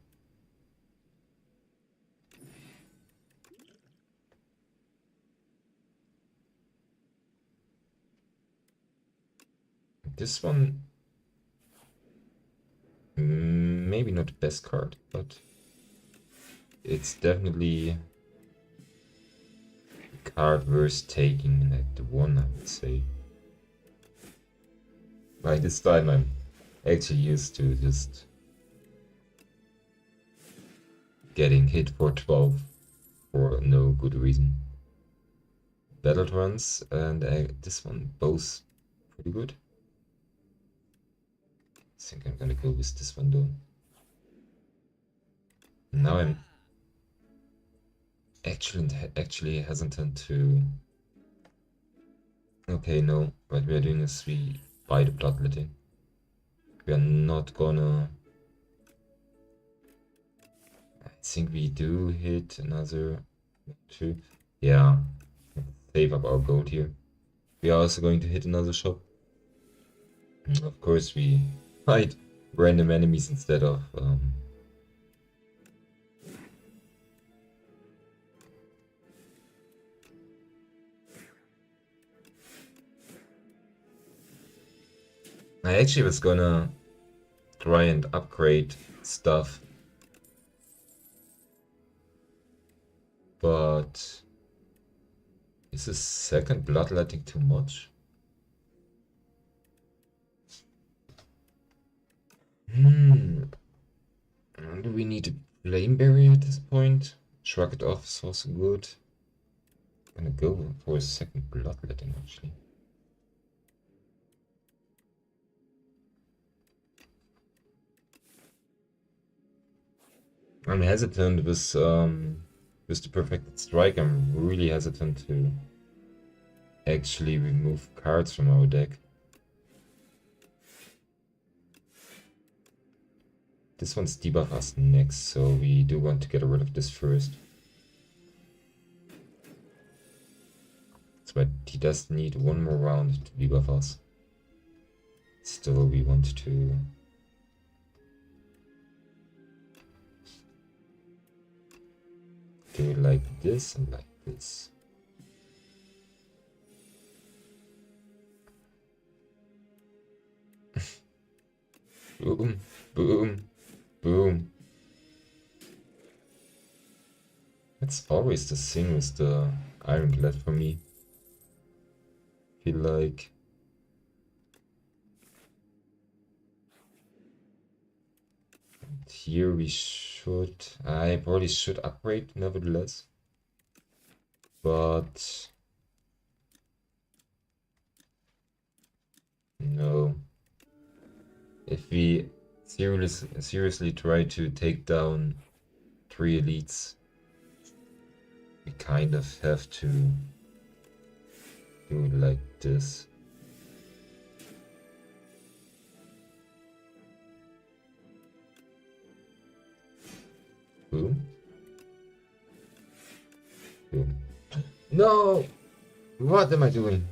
This one, maybe not the best card, but it's definitely a card worth taking, like the one, I would say. By this time I'm actually used to just getting hit for 12 for no good reason. Battle runs and this one both pretty good. I think I'm gonna go with this one though. Now I'm actually hesitant to. Okay, no. What we are doing is we buy the bloodletting. We are not gonna. I think we do hit another 2. Yeah, save up our gold here. We are also going to hit another shop. And of course, we fight random enemies instead of. I actually was gonna try and upgrade stuff, but is the second bloodletting too much? Do we need a flame barrier at this point? Shrug it off is also good. I'm gonna go for a second bloodletting actually. I'm hesitant with the perfected strike. I'm really hesitant to actually remove cards from our deck. This one's debuff us next, so we do want to get rid of this first. But he does need one more round to debuff us. Still, we want to. Do it like this and like this. Boom, boom, boom. It's always the thing with the ironclad for me. Feel like here we should. I probably should upgrade nevertheless. But no. If we seriously try to take down 3 elites, we kind of have to do it like this. Boom. Boom. No! What am I doing?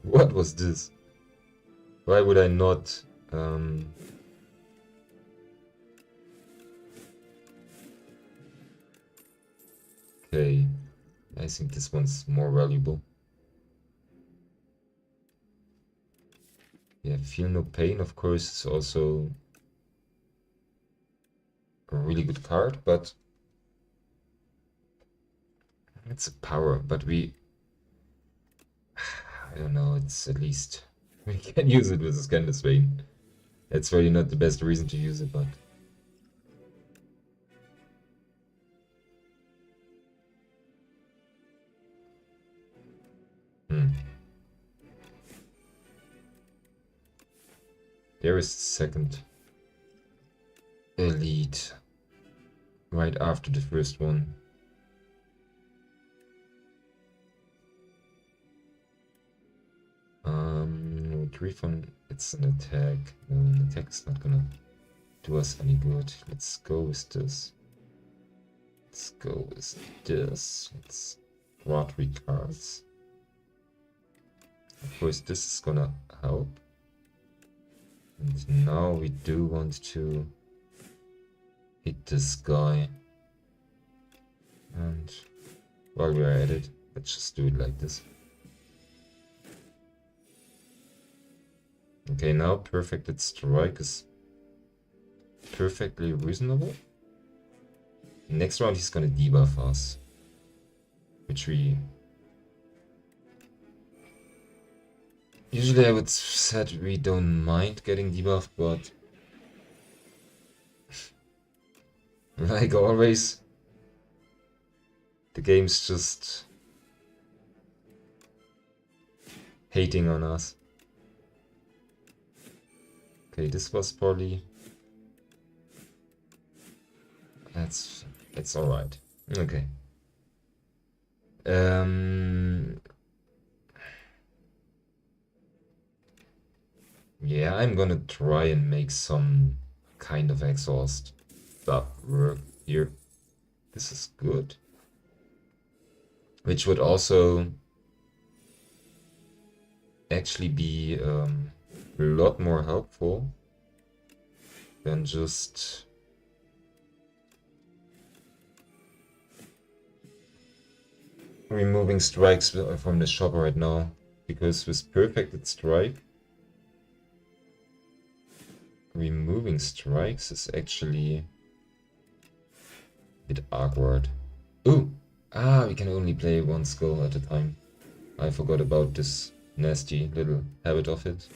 What was this? Why would I not? Okay, I think this one's more valuable. Yeah, Feel No Pain, of course, is also a really good card, but it's a power. But we, I don't know, it's at least we can use it with a Scandalous Vein. It's really not the best reason to use it, but Where is the second elite? Right after the first one. Refund, it's an attack. No, an attack is not gonna do us any good. Let's go with this. Let's go with this. Let's draw 3 cards. Of course, this is gonna help. And now we do want to hit this guy. And while we're at it, let's just do it like this. Okay, now perfected strike is perfectly reasonable. Next round he's gonna debuff us, which we usually I would said we don't mind getting debuffed, but like always, the game's just hating on us. Okay, this was probably... That's alright. Okay. Yeah, I'm gonna try and make some kind of exhaust stuff work here. This is good. Which would also actually be a lot more helpful than just removing strikes from the shop right now, because with perfected strike, removing strikes is actually a bit awkward. Ooh! Ah, we can only play 1 skull at a time. I forgot about this nasty little habit of it.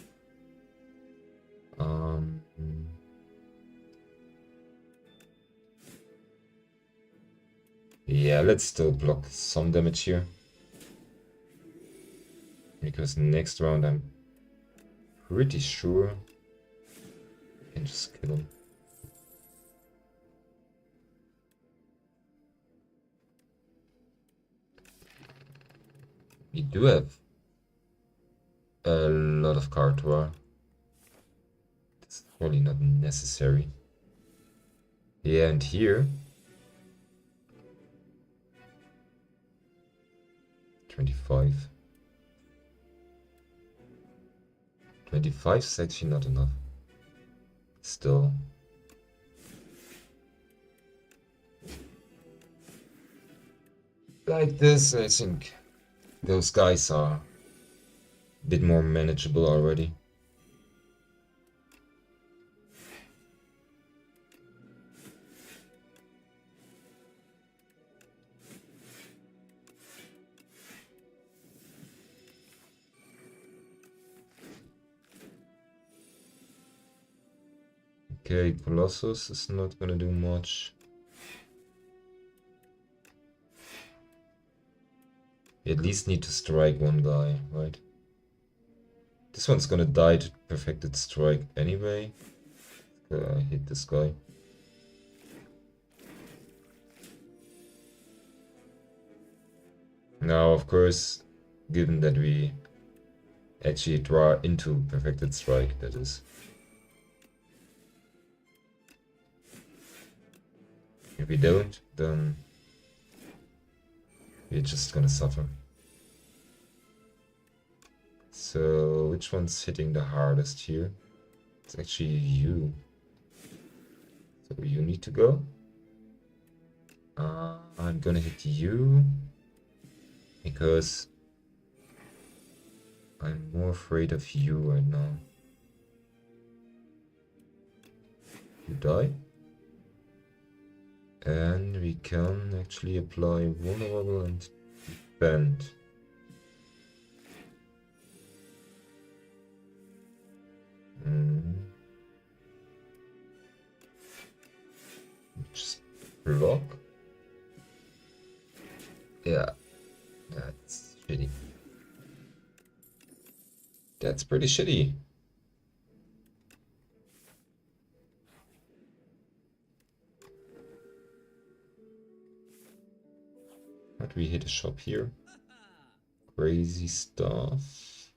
Yeah, let's still block some damage here. Because next round I'm pretty sure I can just kill him. We do have a lot of card draw. It's probably not necessary. Yeah, and here 25. 25 is actually not enough. Still. Like this, I think those guys are a bit more manageable already. Okay, Colossus is not gonna do much. We at least need to strike one guy, right? This one's gonna die to perfected strike anyway. Hit this guy. Now, of course, given that we actually draw into perfected strike, that is. If we don't, then we're just gonna suffer. So, which one's hitting the hardest here? It's actually you. So you need to go. I'm gonna hit you because I'm more afraid of you right now. You die. And we can actually apply vulnerable and defend. Just block. Yeah, that's shitty. That's pretty shitty. fact we hit a shop here. Crazy stuff.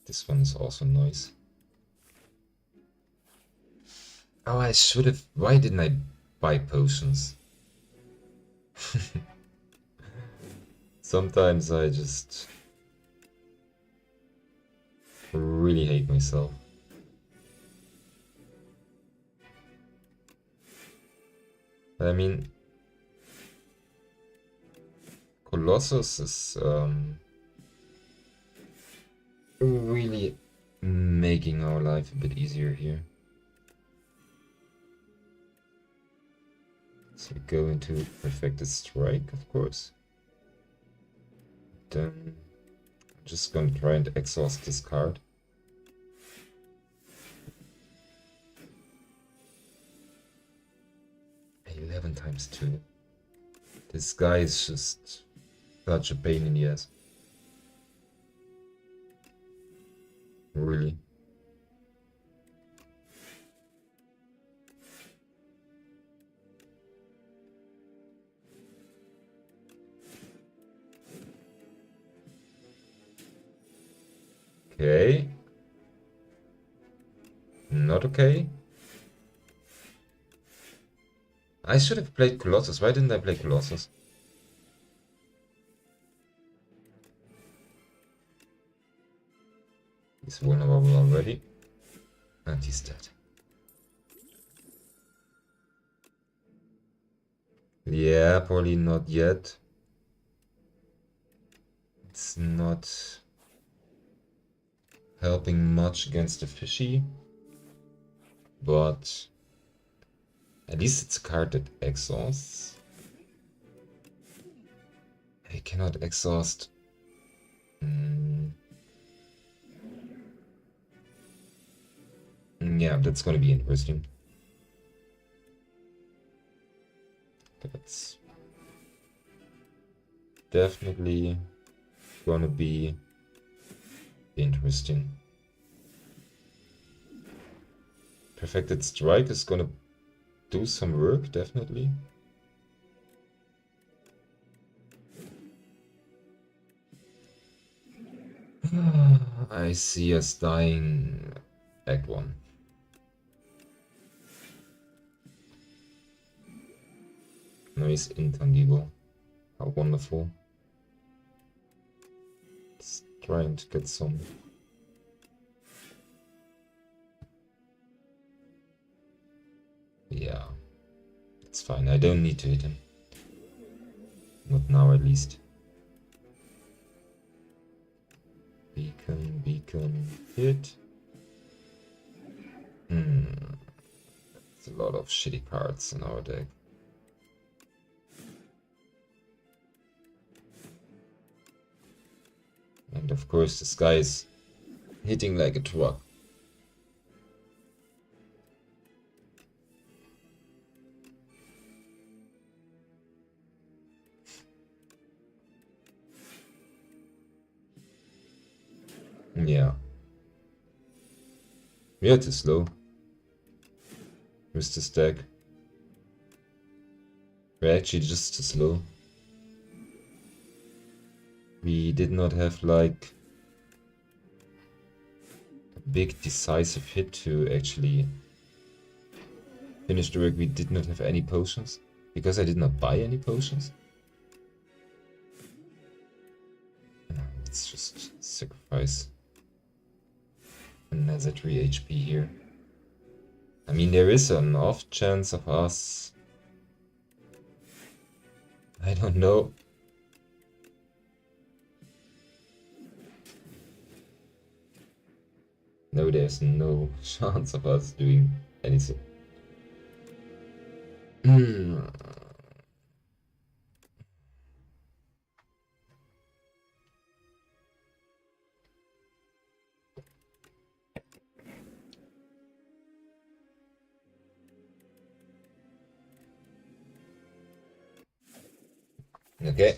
This one is also nice. Oh, I should have... Why didn't I buy potions? Sometimes I just really hate myself. I mean, Colossus is really making our life a bit easier here. So we go into Perfected Strike, of course. Then I'm just gonna try and exhaust this card. ×2. This guy is just such a pain in the ass. Really. Okay. Not okay. I should have played Colossus. Why didn't I play Colossus? He's vulnerable already. And he's dead. Yeah, probably not yet. It's not helping much against the fishy. But at least it's a card that exhausts. I cannot exhaust. Yeah, that's gonna be interesting. That's definitely gonna be interesting. Perfected Strike is gonna do some work, definitely. I see us dying Act 1. No, he's intangible. How wonderful. Just trying to get some. Yeah, it's fine. I don't need to hit him. Not now, at least. Beacon, hit. There's a lot of shitty cards in our deck. And of course, this guy is hitting like a truck. Yeah. We are too slow. With this deck. We're actually just too slow. We did not have like a big decisive hit to actually finish the work. We did not have any potions because I did not buy any potions. Let's just sacrifice another 3 HP here. I mean, there is an off chance of us. I don't know. No, there's no chance of us doing anything. Okay,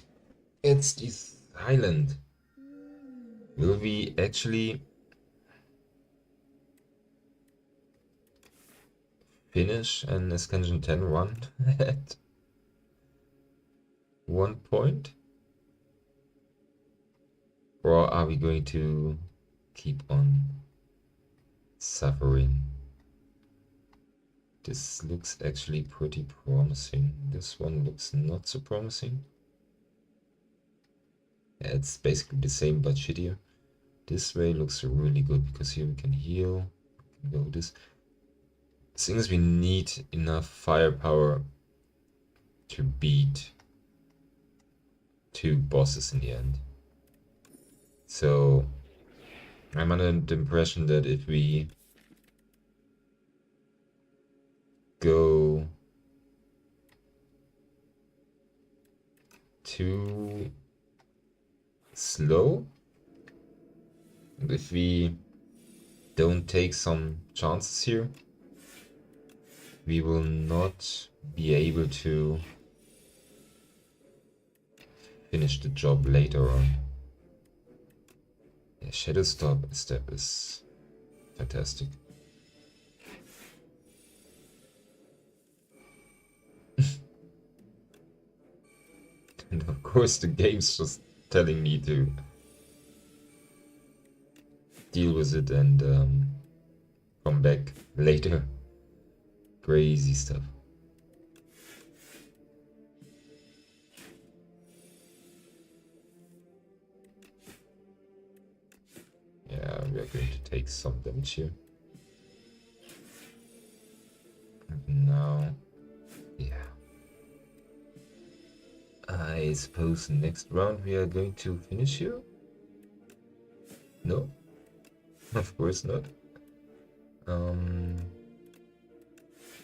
it's this island. Will we actually finish an Ascension 10 run? 1 point? Or are we going to keep on suffering? This looks actually pretty promising. This one looks not so promising. Yeah, it's basically the same but shittier. This way looks really good because here we can heal. We can go this. The thing is, we need enough firepower to beat 2 bosses in the end. So I'm under the impression that if we go too slow, if we don't take some chances here, we will not be able to finish the job later on. Yeah, Shadow Step is fantastic. And of course the game's just telling me to deal with it and come back later. Crazy stuff. Yeah, we are going to take some damage here. And now, yeah. I suppose next round we are going to finish here? No? Of course not.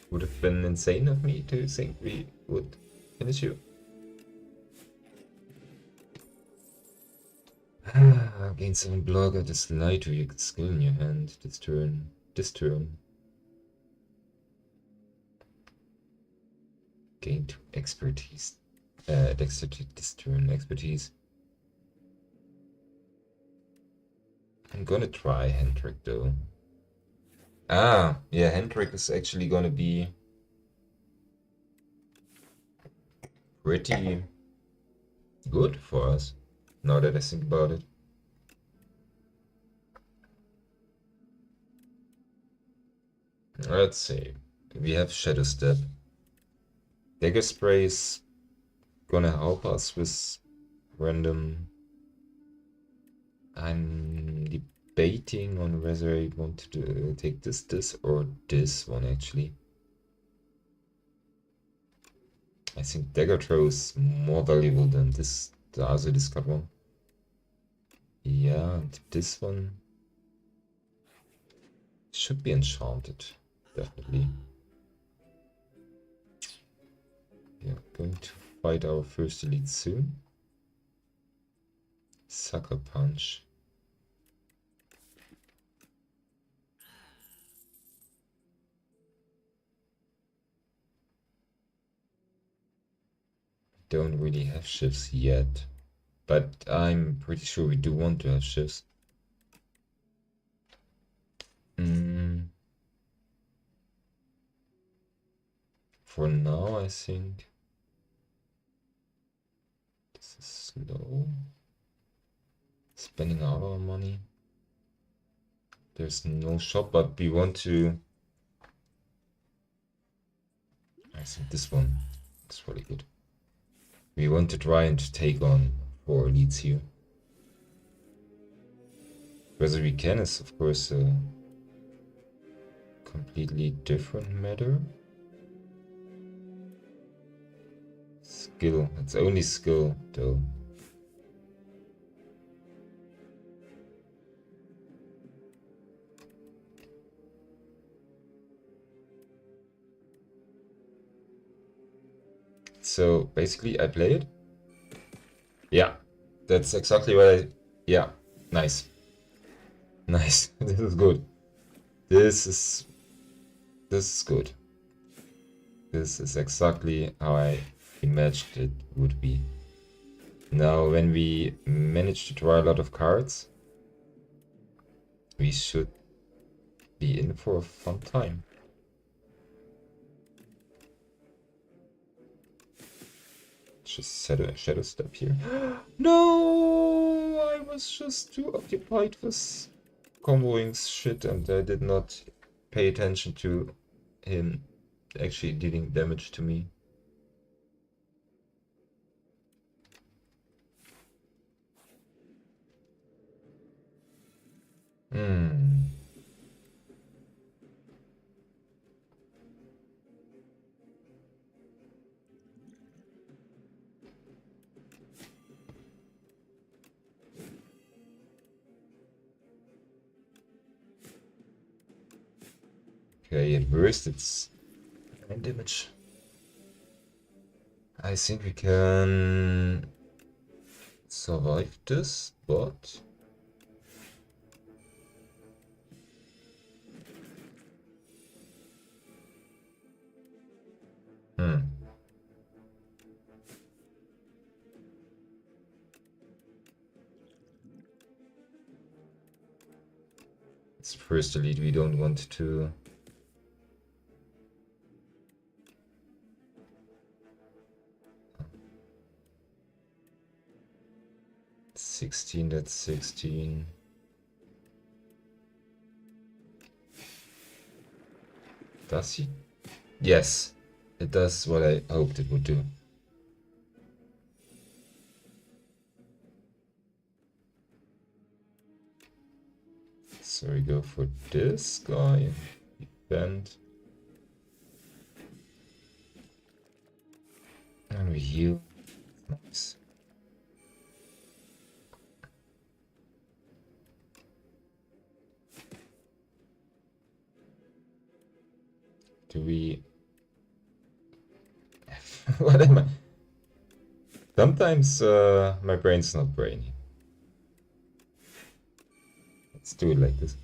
Would have been insane of me to think we would finish you. Gain 7 block at this light or you get skill in your hand this turn. Gain 2 expertise. Dexterity this turn, expertise. I'm gonna try Hendrik though. Ah, yeah, Hendrik is actually gonna be pretty good for us, now that I think about it. Let's see. We have Shadow Step. Dagger Spray is gonna help us with random. I'm debating on whether I want to take this or this one actually. I think Dagger Throw is more valuable than the other discard one. Yeah, and this one should be enchanted, definitely. We are going to fight our first elite soon. Sucker Punch. Don't really have shifts yet, but I'm pretty sure we do want to have shifts. For now, I think this is slow. Spending out our money. There's no shop, but we want to. I think this one is really good. We want to try and take on 4 elites here. Whether we can is, of course, a completely different matter. Skill. It's only skill, though. So basically I play it. Yeah, that's exactly what I. Yeah, nice. Nice. This is good. This is good. This is exactly how I imagined it would be. Now, when we manage to draw a lot of cards, we should be in for a fun time. Just shadow step here. No! I was just too occupied with comboing shit and I did not pay attention to him actually dealing damage to me. Okay, at worst it's 9 damage. I think we can survive this, but it's first elite, we don't want to. 16, that's 16. Does he? Yes, it does what I hoped it would do. So we go for this guy, bend. And we heal. Nice. Do we... What am I? Sometimes my brain's not brainy. Let's do it like this.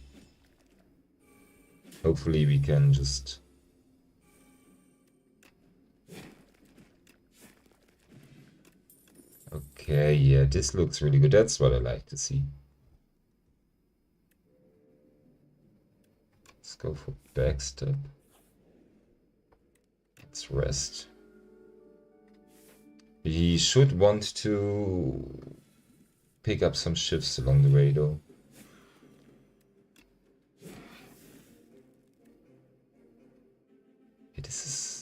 Hopefully we can just... Okay, yeah, this looks really good. That's what I like to see. Let's go for backstep. Let's rest. He should want to pick up some shifts along the way, though. Okay, this is...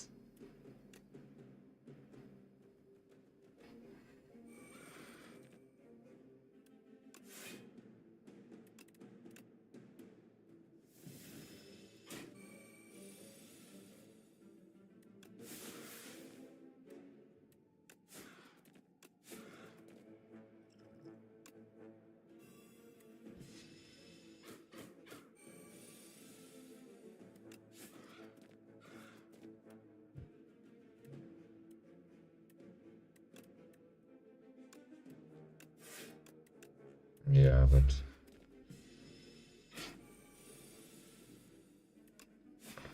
Yeah, but...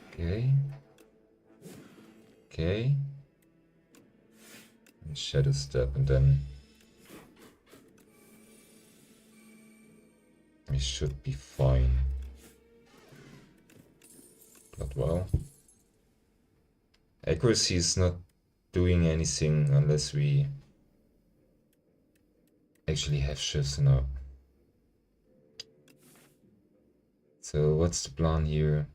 Okay. Okay. And shadow step, and then... we should be fine. But well... Accuracy is not doing anything unless we actually have shifts in our... So what's the plan here?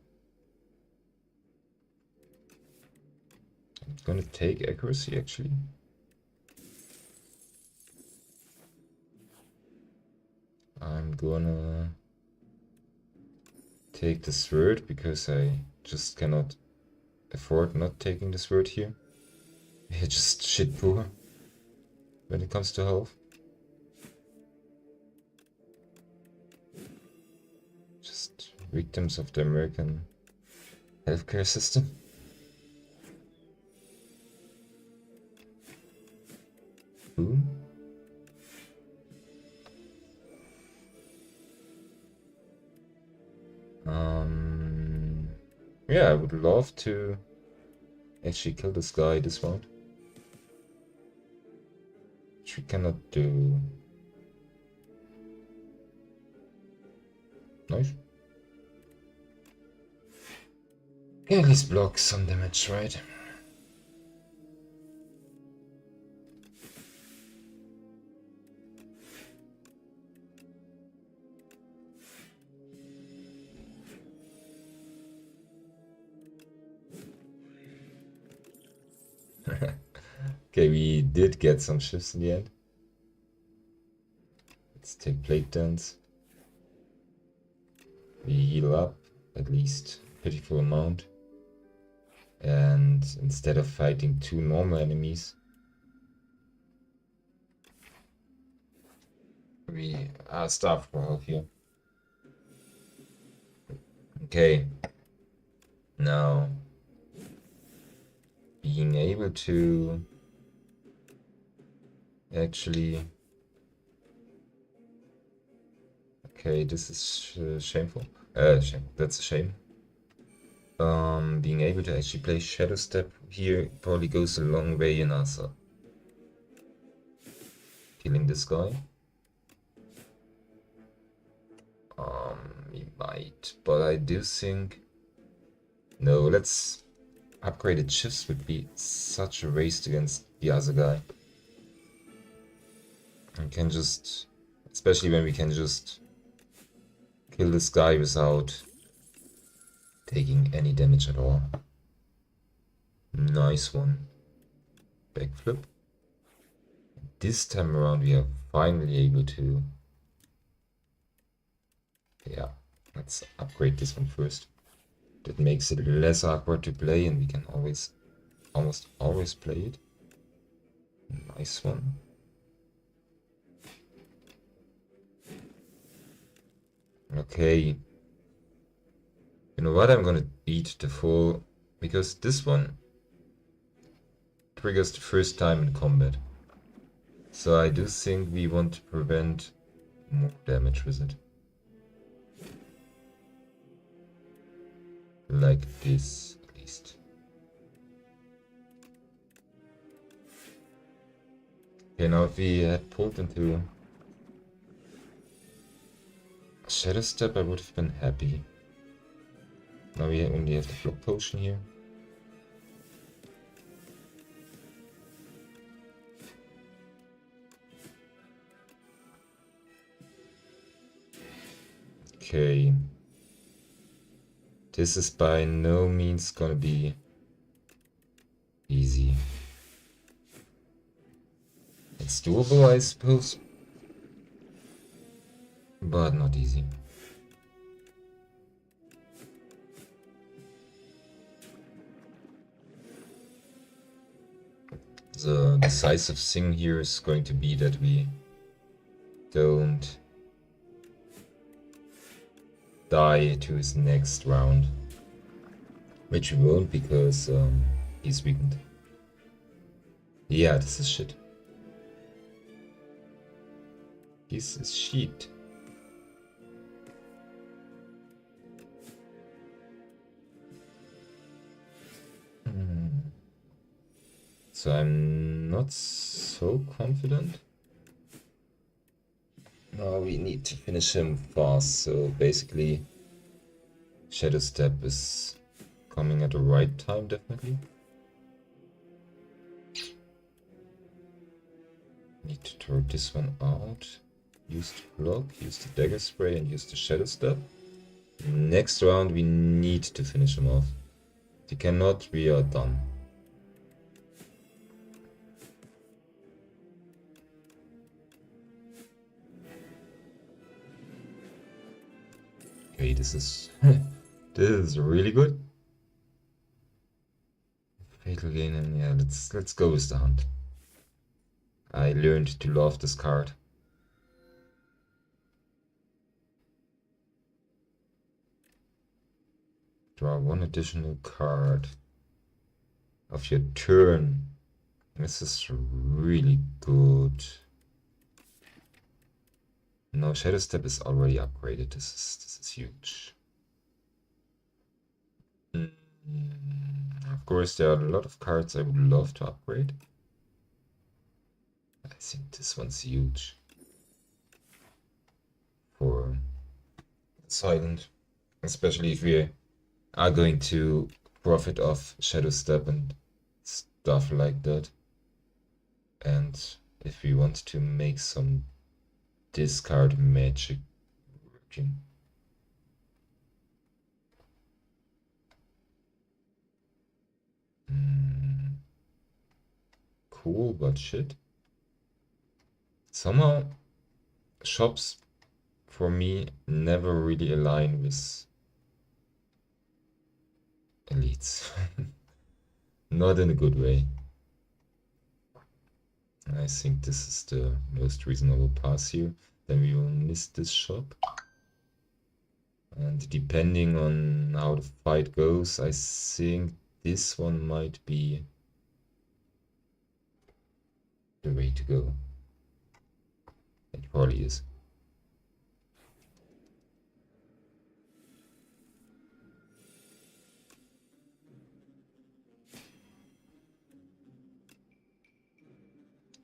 I'm gonna take accuracy actually. I'm gonna take the sword because I just cannot afford not taking the sword here. We're just shit poor when it comes to health. Just victims of the American healthcare system. Boom. Yeah, I would love to actually kill this guy this round. Which we cannot do. Nice. Can at least block some damage, right? Okay, we did get some shifts in the end. Let's take plate dance. We heal up, at least a pitiful amount. And instead of fighting two normal enemies, we starve for health here. Okay. Now, being able to actually... Okay, this is shameful. That's a shame. Being able to actually play Shadow Step here probably goes a long way in us killing this guy. We might, but I do think... No, let's... Upgraded shifts would be such a waste against the other guy. We can just... Especially when we can just kill this guy without taking any damage at all. Nice one. Backflip. This time around we are finally able to... Yeah, let's upgrade this one first. That makes it less awkward to play and we can almost always play it. Nice one. Okay. You know what? I'm gonna beat the full... Because this one triggers the first time in combat. So I do think we want to prevent more damage with it. Like this, at least. Okay, now if we had pulled into Shadow Step, I would have been happy. Now we only have the block potion here. Okay. This is by no means gonna be easy. It's doable, I suppose, but not easy. The decisive thing here is going to be that we don't die to his next round, which we won't because he's weakened. Yeah, this is shit. This is shit. So I'm not so confident. No, we need to finish him fast, so basically Shadow Step is coming at the right time, definitely. Need to throw this one out. Use the block, use the dagger spray, and use the Shadow Step. Next round we need to finish him off. If we cannot, we are done. Okay, this is this is really good. Fatal gain, and yeah, let's go with the hunt. I learned to love this card. Draw one additional card of your turn. This is really good. No, Shadow Step is already upgraded. This is huge. Of course, there are a lot of cards I would love to upgrade. I think this one's huge for Silent, especially if we are going to profit off Shadow Step and stuff like that. And if we want to make some discard magic working. cool, but shit. Somehow, shops for me never really align with elites. Not in a good way. I think this is the most reasonable pass here. Then we will miss this shop. And depending on how the fight goes, I think this one might be the way to go. It probably is.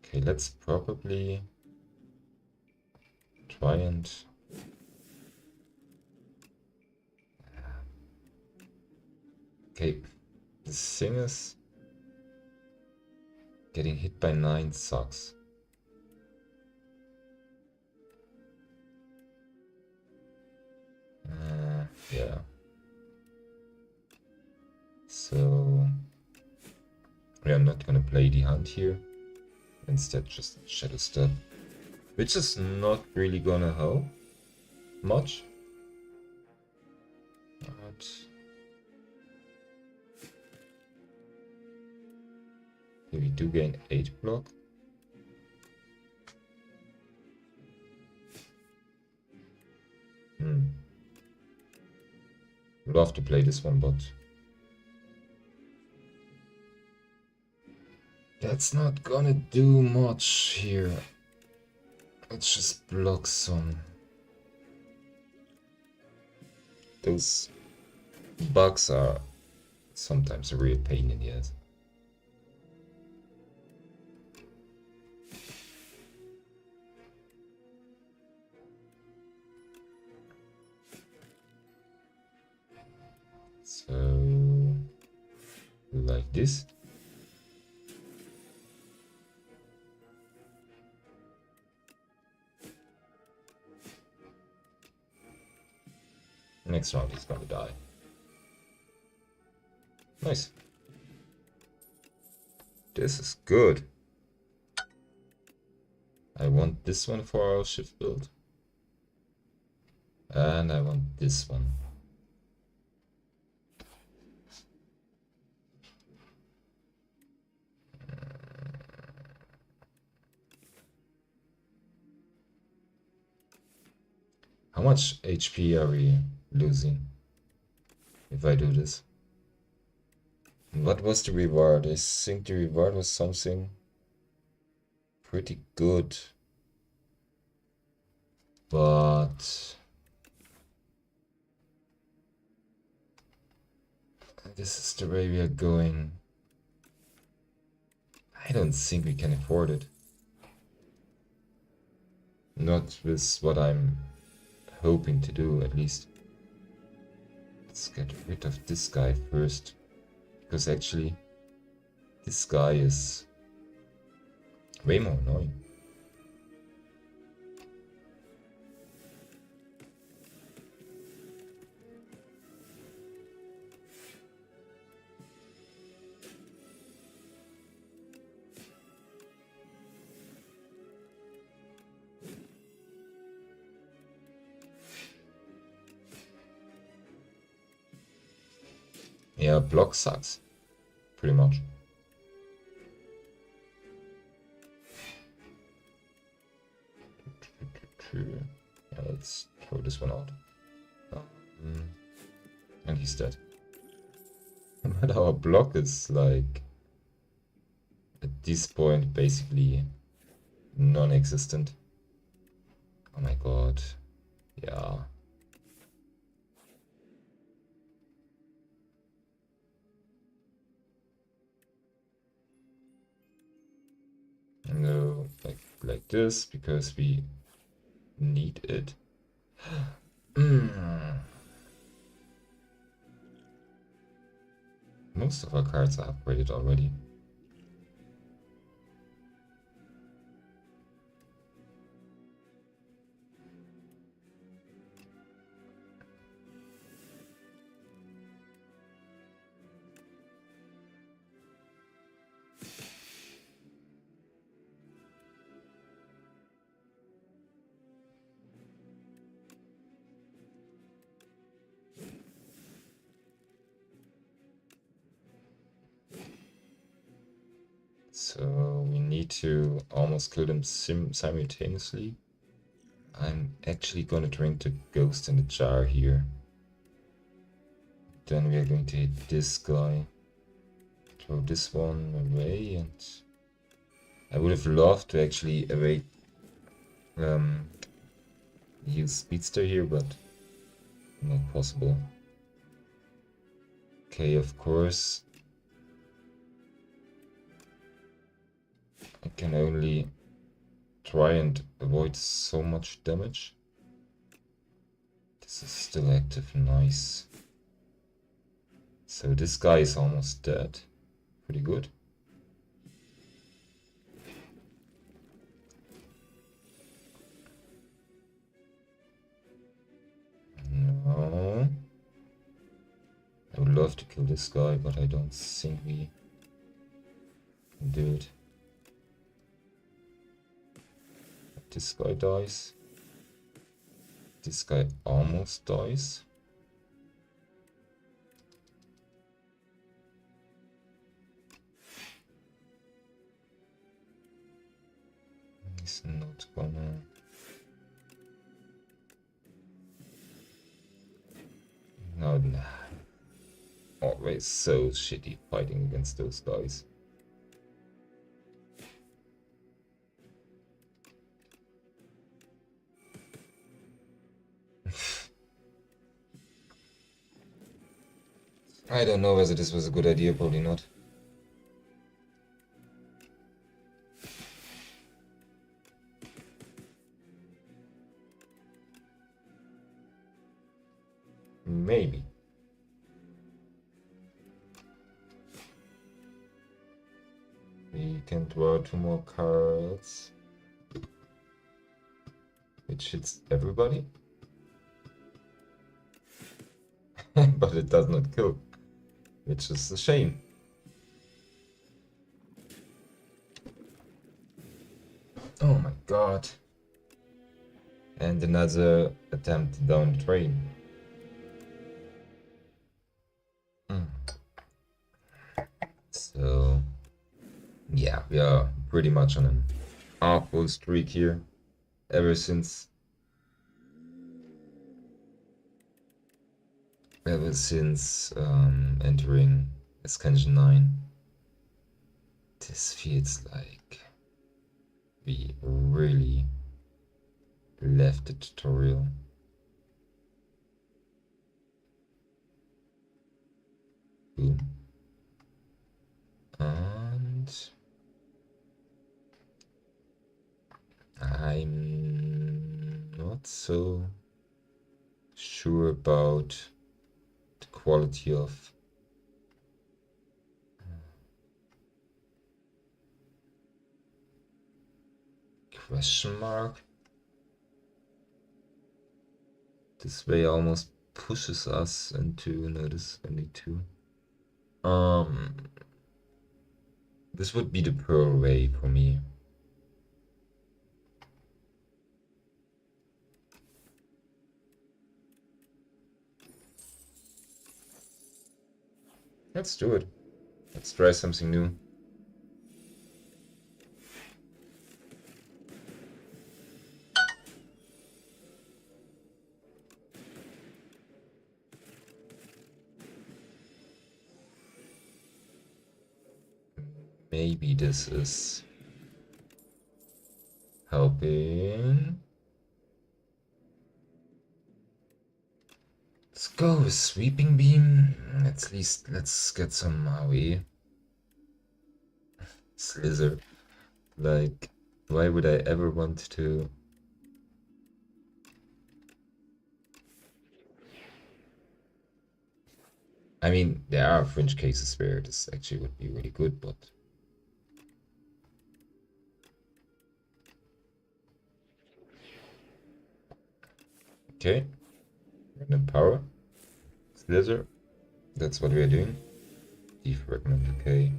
Okay, let's probably try and okay, the thing is getting hit by 9 sucks. Yeah. So we are not gonna play the hunt here. Instead just shadow step. Which is not really gonna help much. But we do gain 8 block. Love to play this one, but that's not gonna do much here. Let's just block some. Those bugs are sometimes a real pain in the ass. So, like this. Next round he's gonna die. Nice. This is good. I want this one for our shift build. And I want this one. How much HP are we losing if I do this? What was the reward? I think the reward was something pretty good. But this is the way we are going. I don't think we can afford it. Not with what I'm hoping to do, at least. Let's get rid of this guy first. Because actually, this guy is way more annoying. Yeah, block sucks. Pretty much. Yeah, let's throw this one out. And he's dead. But our block is like, at this point, basically non-existent. Oh my god. Yeah. No, like this, because we need it. Most of our cards are upgraded already. So we need to almost kill them simultaneously. I'm actually gonna drink the ghost in the jar here. Then we are going to hit this guy. Throw this one away, and I would have loved to actually evade use speedster here, but not possible. Okay, of course. I can only try and avoid so much damage. This is still active, nice. So this guy is almost dead. Pretty good. No. I would love to kill this guy, but I don't think we can do it. This guy dies. This guy almost dies. He's not gonna... No, nah. Always so shitty fighting against those guys. I don't know whether this was a good idea, probably not. Maybe. We can draw 2 more cards. Which hits everybody. But it does not kill. Which is a shame. Oh my god. And another attempt down the drain. So yeah, we are pretty much on an awful streak here. Ever since entering ascension 9. This feels like we really left the tutorial. Boom. And I'm not so sure about the quality of question mark. This way almost pushes us into notice only 2. This would be the pearl way for me. Let's do it. Let's try something new. Maybe this is helping. Let's go with sweeping beam. At least let's get some AoE. Slither. Like, why would I ever want to? I mean, there are fringe cases where this actually would be really good, but okay. Random power. Slither. That's what we are doing. Defragment, okay.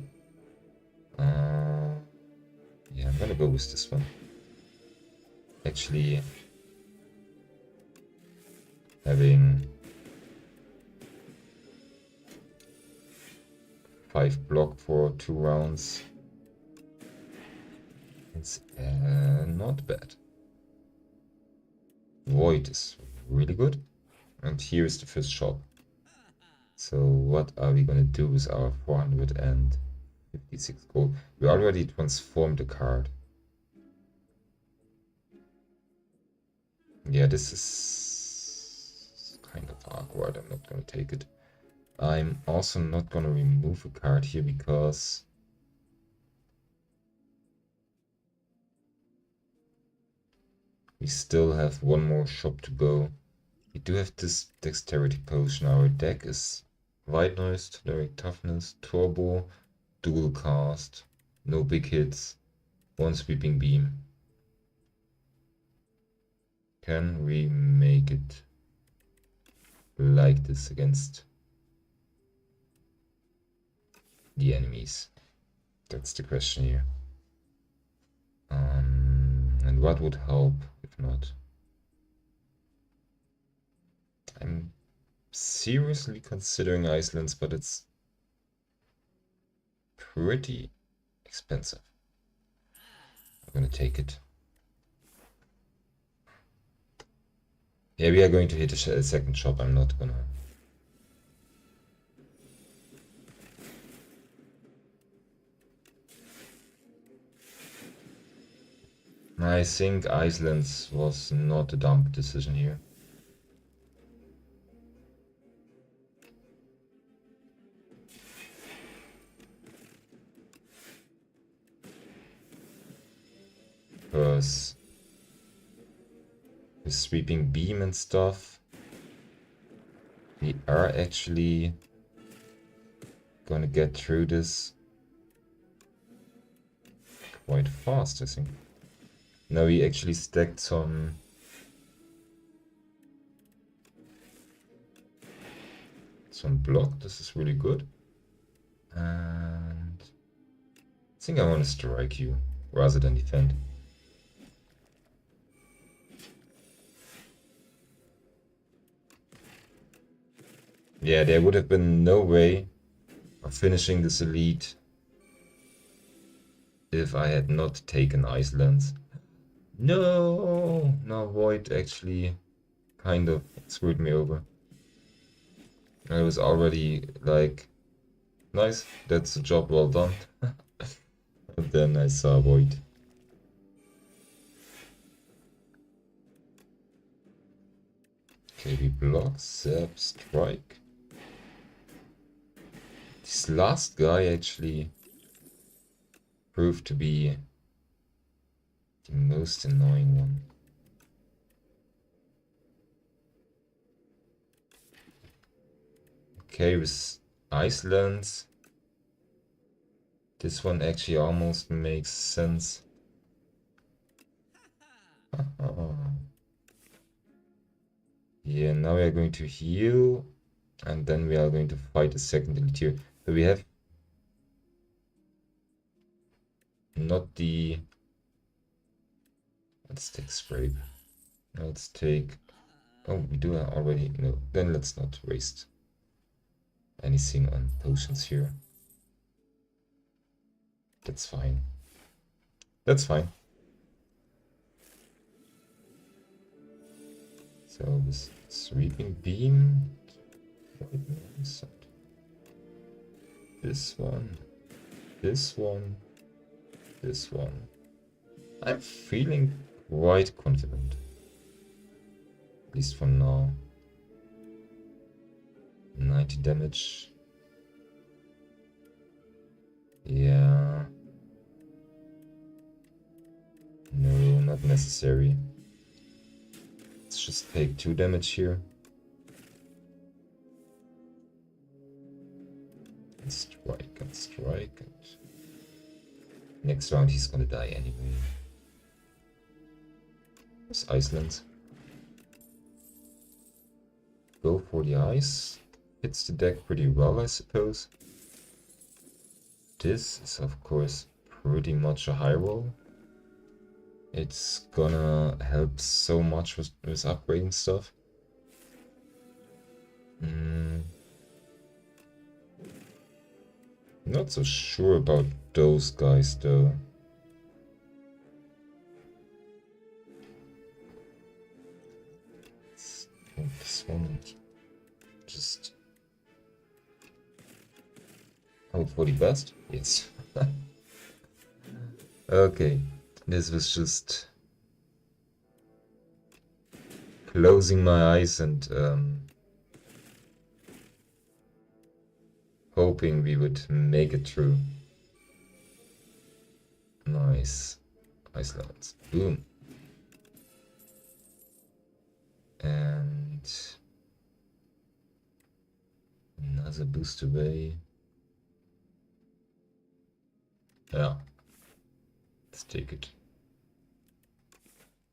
Yeah, I'm gonna go with this one. Actually, having 5 block for 2 rounds islands, not bad. Void is really good. And here is the first shop. So what are we gonna do with our 456 gold? We already transformed the card. Yeah, this is kind of awkward. I'm not gonna take it. I'm also not gonna remove a card here because we still have one more shop to go. We do have this dexterity potion. Our deck is White Noise, Toleric Toughness, Turbo, Dual Cast, no big hits, one Sweeping Beam. Can we make it like this against the enemies? That's the question here. And what would help if not? I'm seriously considering Icelands, but it's pretty expensive. I'm gonna take it. Yeah, we are going to hit a second shop. I'm not gonna. I think Iceland's was not a dumb decision here. Because with Sweeping Beam and stuff, we are actually gonna get through this quite fast, I think. Now we actually stacked some block. This is really good. And I think I want to strike you rather than defend. Yeah, there would have been no way of finishing this elite if I had not taken Iceland. No, Void actually kind of screwed me over. I was already like, nice, that's a job well done. And then I saw Void. Okay, we block, zap, strike. This last guy actually proved to be the most annoying one. Okay, with Iceland, this one actually almost makes sense. Yeah, now we are going to heal, and then we are going to fight a second elite here. So we have not the... Let's take Scrape. Let's take... Oh, we do already... No, then let's not waste anything on potions here. That's fine. That's fine. So this Sweeping Beam... This one. This one. This one. I'm feeling quite confident. At least for now. 90 damage. Yeah. No, not necessary. Let's just take 2 damage here. And strike and strike and... Next round he's gonna die anyway. There's Iceland. Go for the ice. Fits the deck pretty well, I suppose. This is of course pretty much a high roll. It's gonna help so much with upgrading stuff. Not so sure about those guys though. this one and just hope for the best. Yes. Okay, this was just closing my eyes and hoping we would make it through. Nice. Nice lines. Boom. And another boost away. Yeah. Let's take it.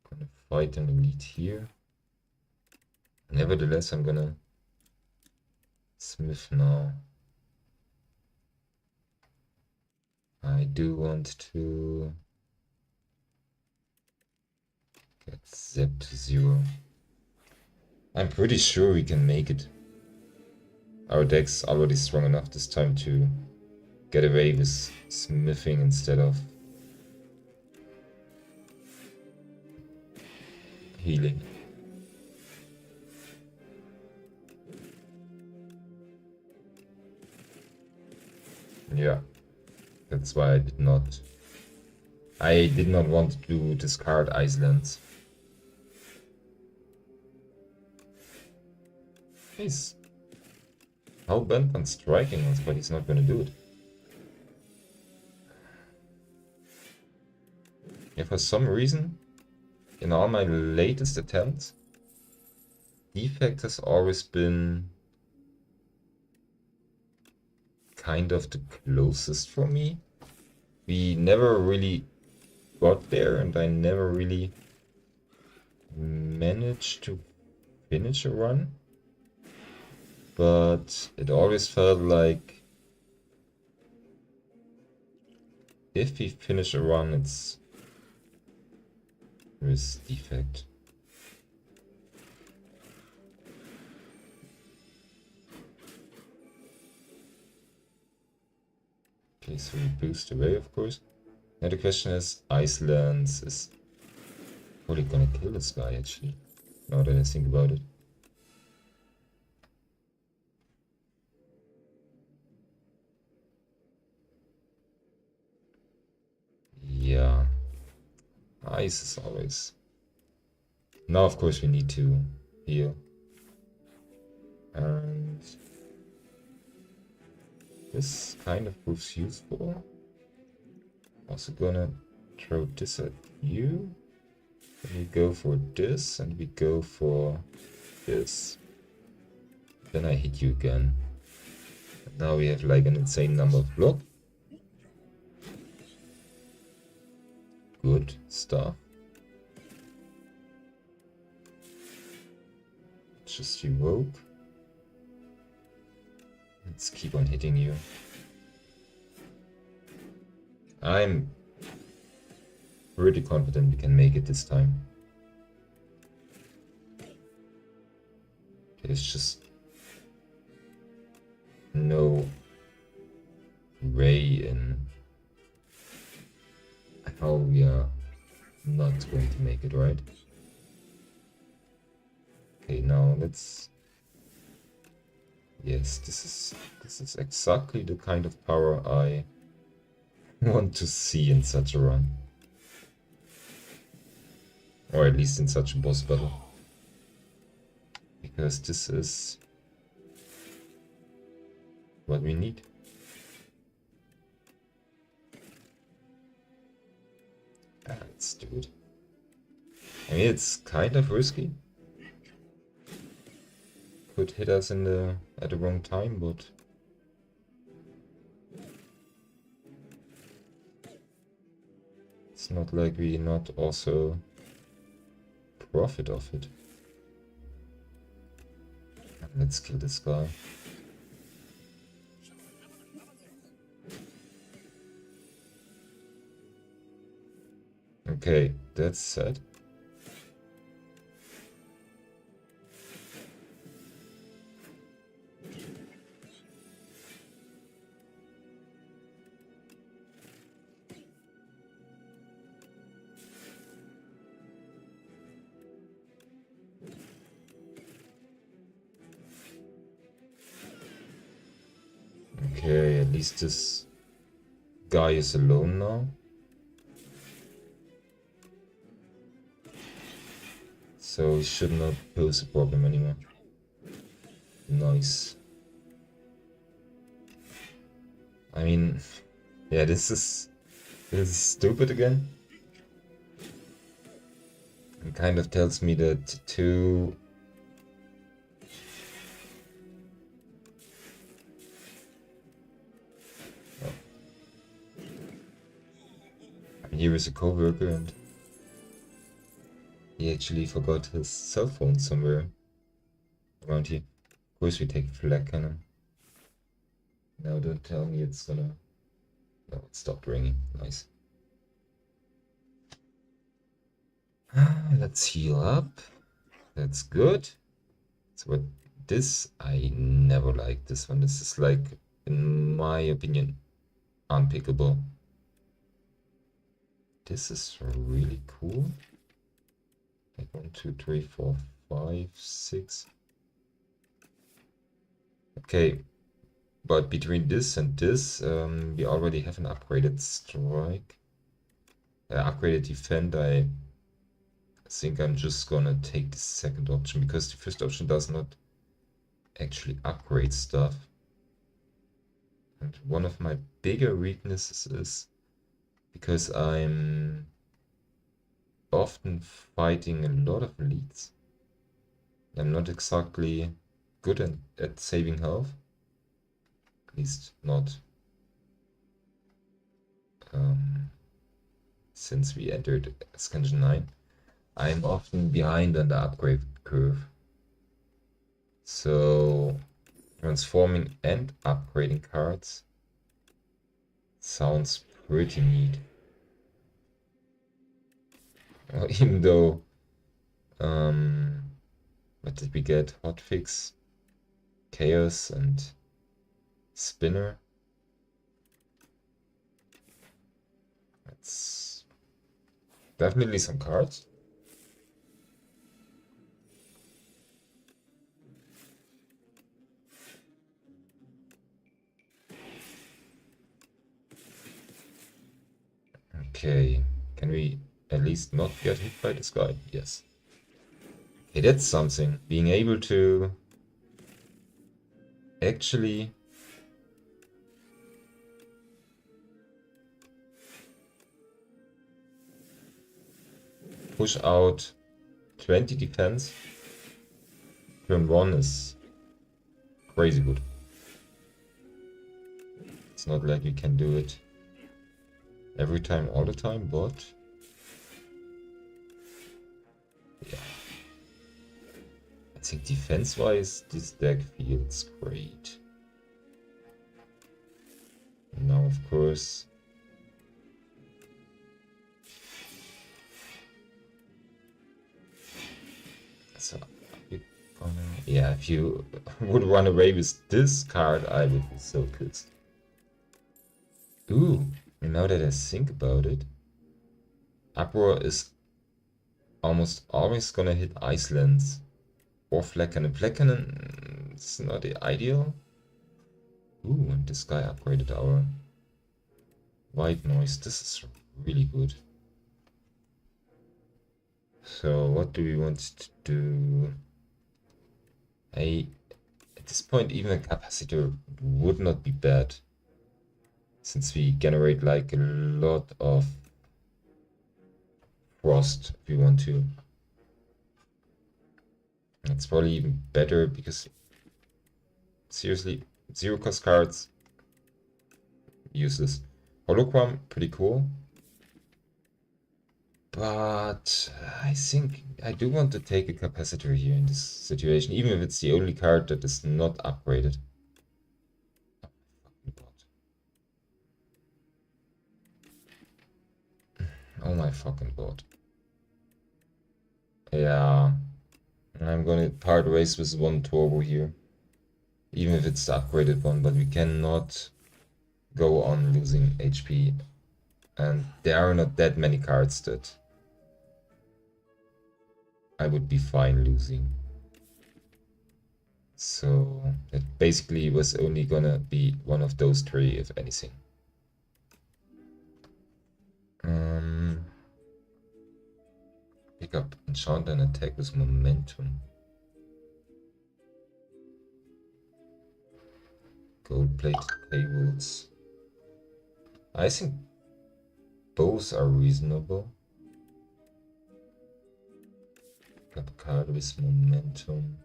Gonna fight in the lead here. Nevertheless, I'm gonna smith now. I do want to get Zep to 0. I'm pretty sure we can make it. Our deck's already strong enough this time to get away with smithing instead of healing. Yeah, that's why I did not want to discard Iceland. He's hell bent on striking us, but he's not gonna do it. Yeah, for some reason, in all my latest attempts, defect has always been kind of the closest for me. We never really got there, and I never really managed to finish a run. But it always felt like if we finish a run, it's with defect. Okay, so we boost away, of course. Now the question is, Icelands is probably gonna kill this guy, actually, now that I think about it. Yeah, ice is always... Now, of course, we need to heal. And this kind of proves useful. Also gonna throw this at you. Then we go for this, and we go for this. Then I hit you again. And now we have like an insane number of block. Good stuff. Just evoke. Let's keep on hitting you. I'm pretty confident we can make it this time. There's just no way in how we are not going to make it, right? Okay, now let's... Yes, this is exactly the kind of power I want to see in such a run. Or at least in such a boss battle. Because this is what we need. Let's do it. I mean, it's kind of risky. Could hit us at the wrong time, but it's not like we not also profit of it. Let's kill this guy. Okay, that's sad. Okay, at least this guy is alone now. So he should not pose a problem anymore. Nice. I mean, yeah, this is stupid again. It kind of tells me that two... Oh. Here is a co-worker and he actually forgot his cell phone somewhere around here. Of course we take flag cannon. Now don't tell me it's gonna... No, it stopped ringing. Nice. Let's heal up. That's good. So what this, I never liked this one. This is like, in my opinion, unpickable. This is really cool. Like 1, 2, 3, 4, 5, 6. Okay, but between this and this, we already have an upgraded strike. Upgraded defend. I think I'm just gonna take the second option because the first option does not actually upgrade stuff. And one of my bigger weaknesses is because I'm often fighting a lot of elites. I'm not exactly good at saving health. At least not since we entered Ascension 9. I'm often behind on the upgrade curve. So transforming and upgrading cards sounds pretty neat. Even though, what did we get? Hotfix, Chaos, and Spinner. That's definitely some cards. Okay, can we at least not get hit by this guy? Yes. Okay, that's something. Being able to actually push out 20 defense turn 1 is crazy good. It's not like you can do it every time, all the time, but yeah. I think defense-wise, this deck feels great. Now, of course, so yeah, if you would run away with this card, I would be so pissed. Ooh, now that I think about it, Uproar is almost always gonna hit Icelands or Flecken. Flecken is not the ideal. Ooh, and this guy upgraded our white noise. This is really good. So what do we want to do? At this point, even a capacitor would not be bad, since we generate like a lot of frost if we want to. It's probably even better because, seriously, 0-cost cards, useless. Hologram, pretty cool. But I think I do want to take a capacitor here in this situation, even if it's the only card that is not upgraded. Oh my fucking god. Yeah. I'm gonna part ways with one turbo here. Even if it's the upgraded one, but we cannot go on losing HP. And there are not that many cards that I would be fine losing. So it basically was only gonna be one of those three, if anything. Pick up enchant and attack with momentum. Gold-plated cables. I think both are reasonable. Pick up a card with momentum.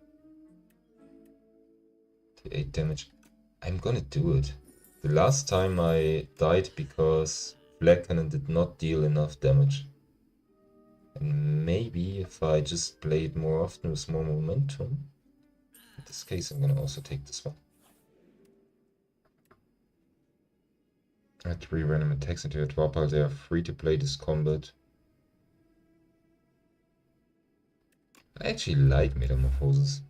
The 8 damage. I'm gonna do it. The last time I died because Black Cannon did not deal enough damage. And maybe if I just play it more often with more momentum. In this case, I'm gonna also take this one. Add 3 random attacks into your draw pile. They are free to play this combat. I actually like Metamorphosis.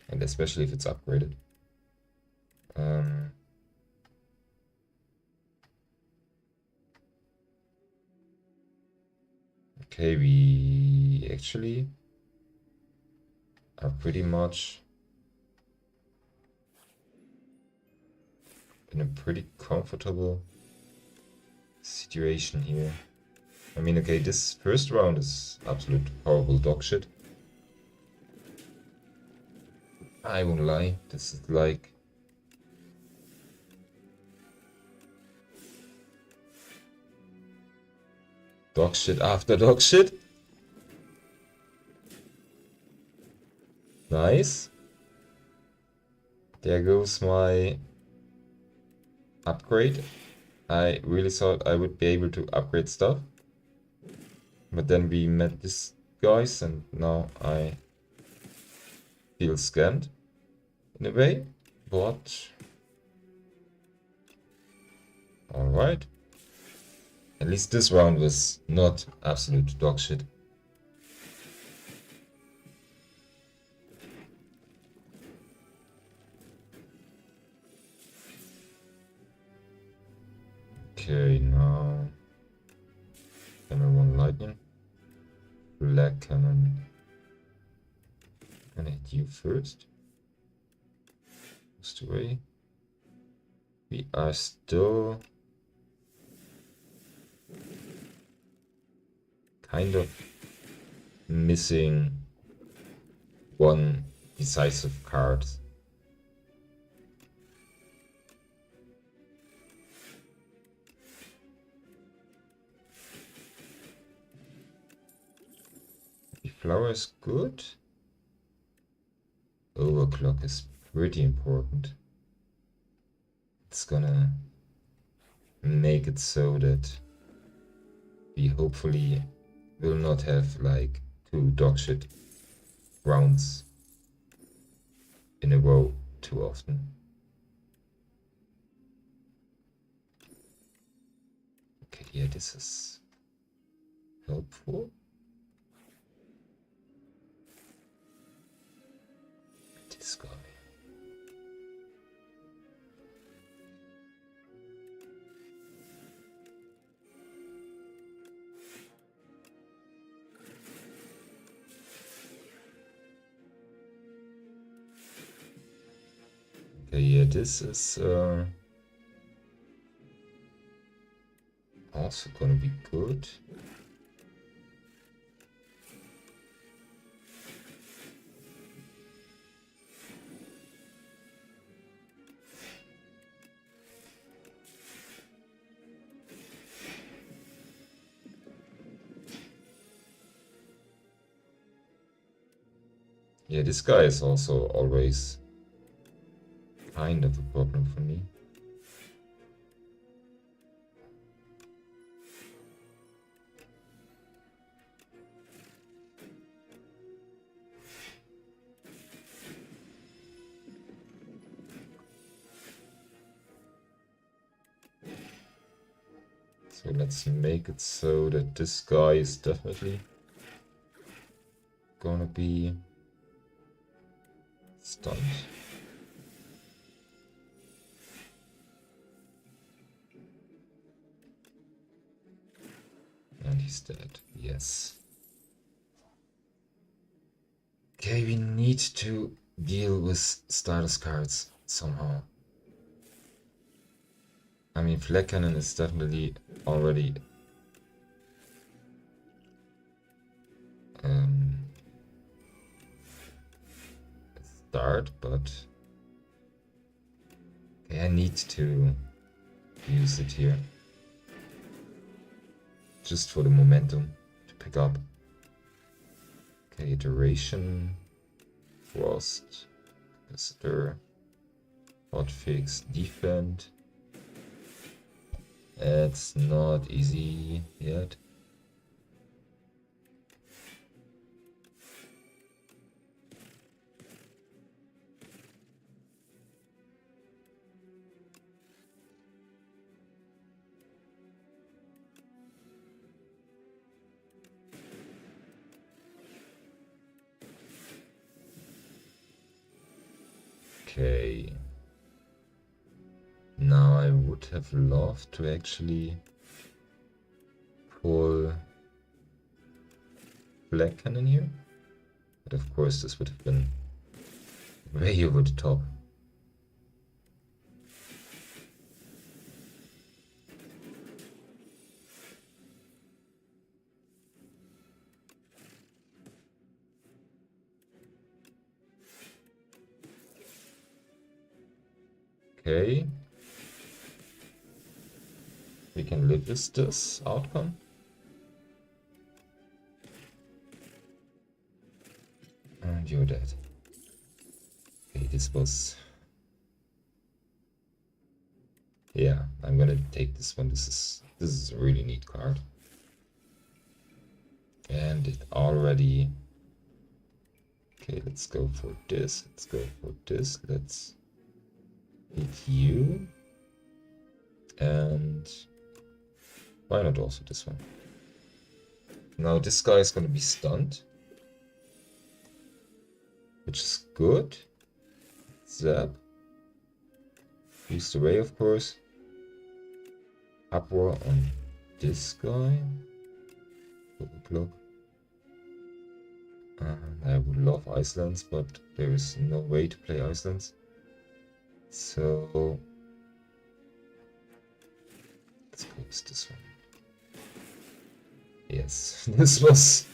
And especially if it's upgraded. Okay, we actually are pretty much in a pretty comfortable situation here. I mean, okay, this first round is absolute horrible dog shit. I won't lie, this is like... dog shit after dog shit. Nice. There goes my upgrade. I really thought I would be able to upgrade stuff. But then we met these guys and now I feel scammed in a way. But... alright. At least this round was not absolute dog shit. Okay, now Hammer 1 Lightning. Black Cannon. Gonna hit you first. Just away. We are still kind of missing one decisive card. The flower is good. Overclock is pretty important. It's gonna make it so that we hopefully will not have like 2 dogshit rounds in a row too often. Okay, yeah, this is helpful. This guy. Okay, yeah, this is also gonna be good. Yeah, this guy is also always kind of a problem for me. So let's make it so that this guy is definitely gonna be stunned. And he's dead. Yes. Okay, we need to deal with status cards somehow. I mean, Flag Cannon is definitely already a start, but okay, I need to use it here. Just for the momentum to pick up. Okay, Iteration, Frost, Capacitor, Hotfix, Defend. It's not easy yet. Okay. Now I would have loved to actually pull Flag Cannon here. But of course this would have been way over the top. Okay. We can live with this outcome. And you're dead. Okay, this was... Yeah, I'm gonna take this one. This is a really neat card. And it already... Okay, let's go for this. Let's go for this. Let's hit you. And why not also this one? Now this guy is gonna be stunned, which is good. Zap. Boost away, of course. Uproar on this guy. Clock. And I would love Icelands, but there is no way to play Icelands. So let's go with this one. Yes, this was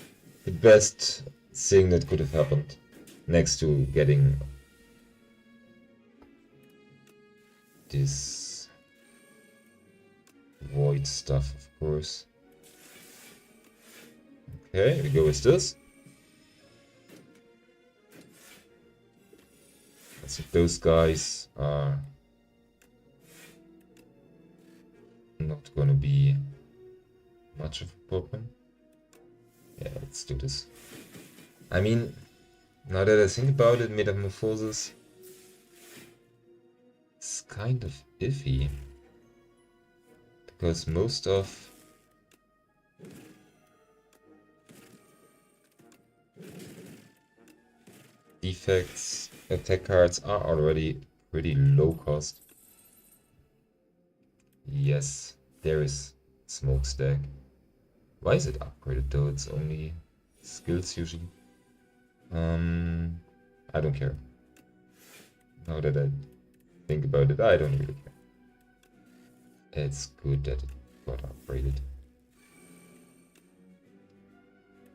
the best thing that could have happened, next to getting this void stuff, of course. Okay, we go with this. So those guys are not gonna be much of a problem. Yeah, let's do this. I mean, now that I think about it, Metamorphosis is kind of iffy. Because most of defects attack cards are already pretty low cost. Yes, there is Smokestack. Why is it upgraded though? It's only skills usually. I don't care. Now that I think about it, I don't really care. It's good that it got upgraded.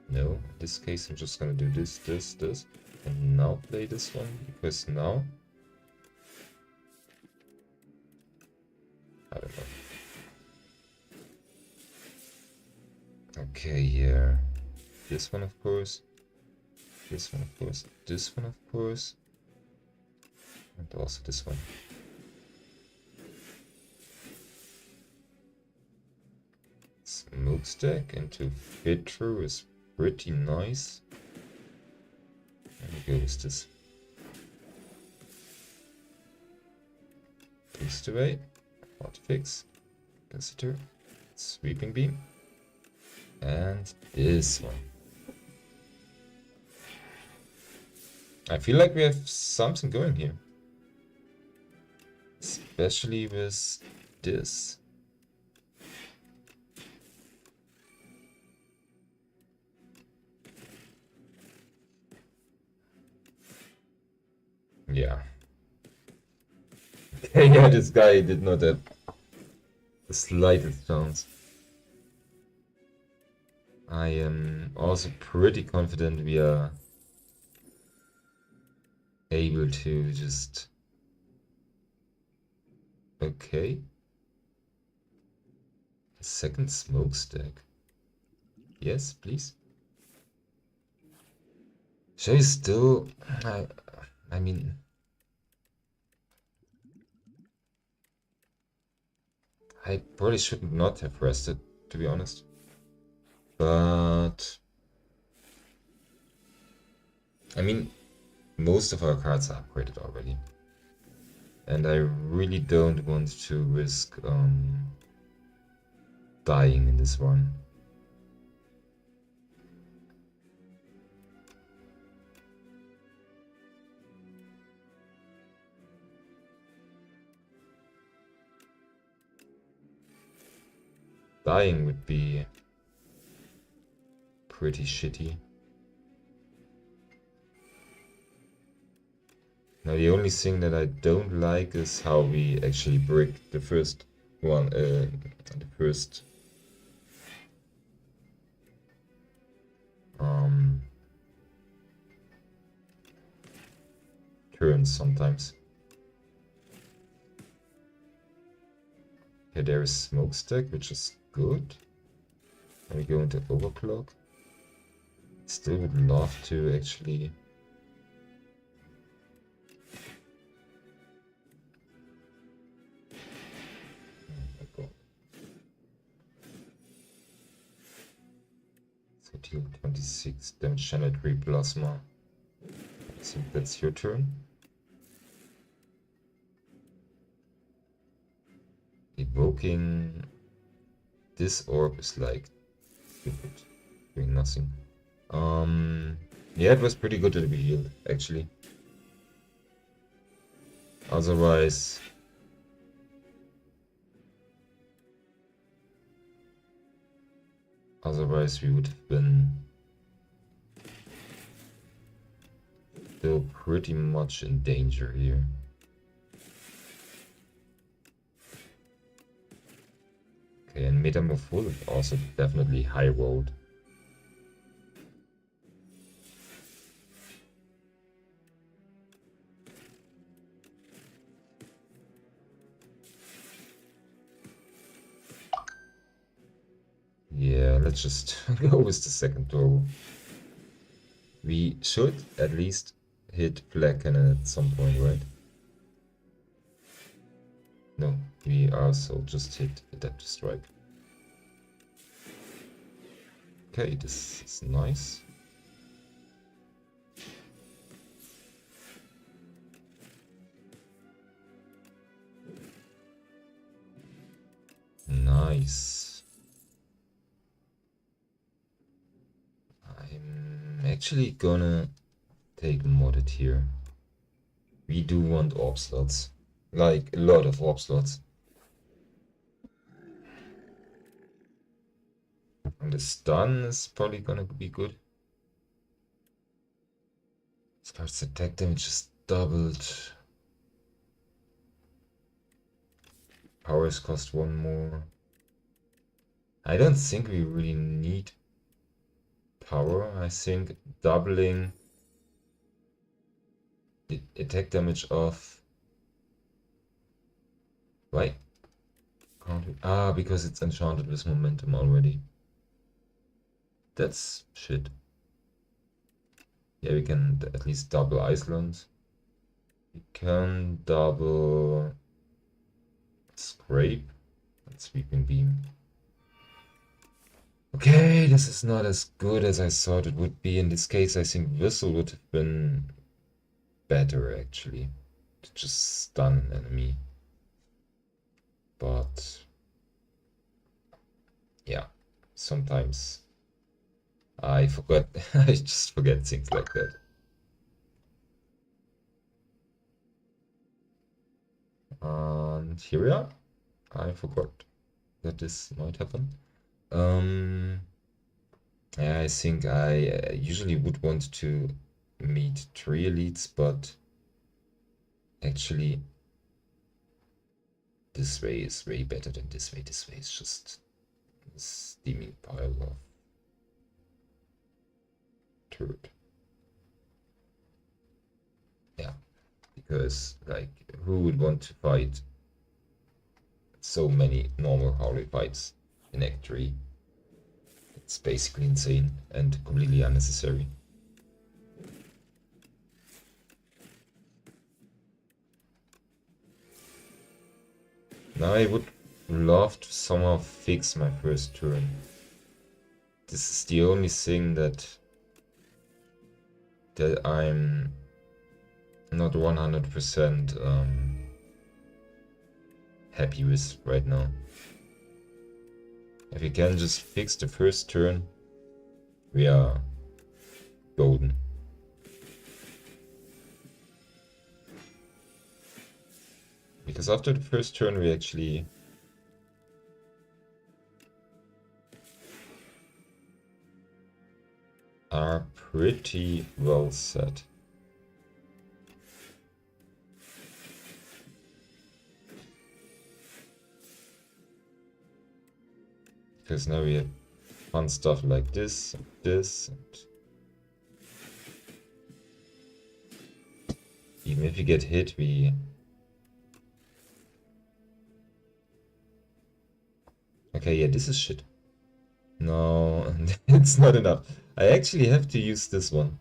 No, in this case I'm just gonna do this, and now play this one, because now... I don't know. Okay, here. This one, of course. This one, of course. This one, of course. And also this one. Smokestack into fit through is pretty nice. And we go with this. Boost away. Hotfix. Capacitor. Sweeping beam. And this one. I feel like we have something going here. Especially with this. Yeah. Yeah, this guy did not have the slightest chance. I am also pretty confident we are able to just... Okay. A second smokestack. Yes, please. Should I still... I mean... I probably should not have rested, to be honest. But... I mean, most of our cards are upgraded already. And I really don't want to risk dying in this one. Dying would be pretty shitty. Now the only thing that I don't like is how we actually brick the first one, the first turns sometimes. Okay, there is smokestack, which is good. And we go into overclock. Still would love to actually... So deal 26 damage channel 3 plasma. I think that's your turn. Evoking this orb is like stupid, doing nothing. Yeah, it was pretty good to be healed, actually. Otherwise, we would have been still pretty much in danger here. Okay, and Metamorphosis also definitely high rolled. Yeah, let's just go with the second turbo. We should at least hit Black Cannon at some point, right? No, we also just hit Adaptive Strike. Okay, this is nice. Nice. I'm actually gonna take modded here. We do want orb slots. Like, a lot of orb slots. And the stun is probably gonna be good. Starts attack damage just doubled. Powers cost one more. I don't think we really need power. I think doubling the attack damage of... Why? Can't we? Ah, because it's enchanted with momentum already. That's shit. Yeah, we can at least double Iceland. We can double Scrape and Sweeping Beam. Okay, this is not as good as I thought it would be. In this case, I think Whistle would have been better, actually, to just stun an enemy. But yeah, sometimes I forgot. I just forget things like that. And here we are. I forgot that this might happen. Yeah, I think I usually would want to meet 3 elites, but Actually, this way is way better than this way. This way is just a steaming pile of turd. Yeah, because like who would want to fight so many normal Howley fights in Act 3? It's basically insane and completely unnecessary. Now I would love to somehow fix my first turn. This is the only thing that I'm not 100% happy with right now. If we can just fix the first turn, we are golden. Because after the first turn we actually are pretty well set. Because now we have fun stuff like this, and this, and even if we get hit, we... Okay, yeah, this is shit. No, it's not enough. I actually have to use this one.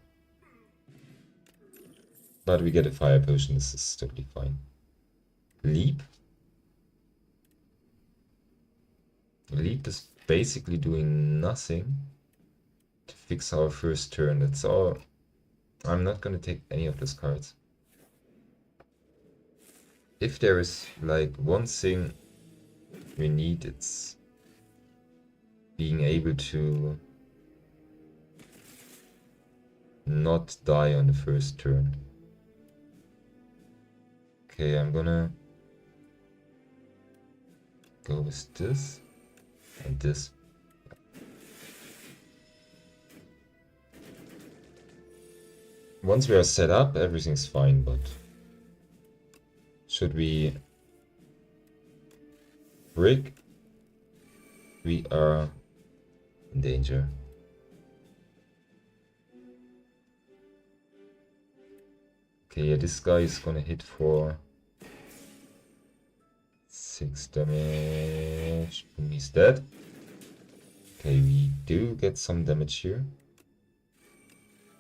But we get a fire potion, this is totally fine. Leap? Leap is basically doing nothing to fix our first turn. That's all. I'm not gonna take any of those cards. If there is like one thing we need, it's being able to not die on the first turn. Okay, I'm gonna go with this and this. Once we are set up, everything's fine, but should we break, we are in danger. Okay, yeah, this guy is gonna hit for 6 damage. Boom, he's dead. Okay, we do get some damage here.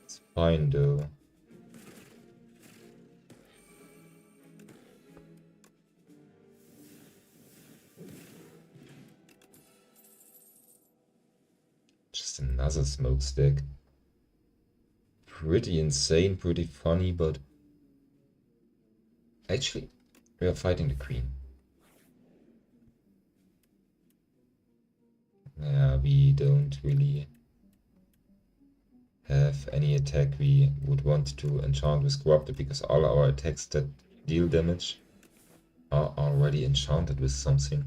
It's fine though. Just another smokestack. Pretty insane, pretty funny, but actually, we are fighting the queen. Yeah, we don't really have any attack we would want to enchant with Corrupted because all our attacks that deal damage are already enchanted with something.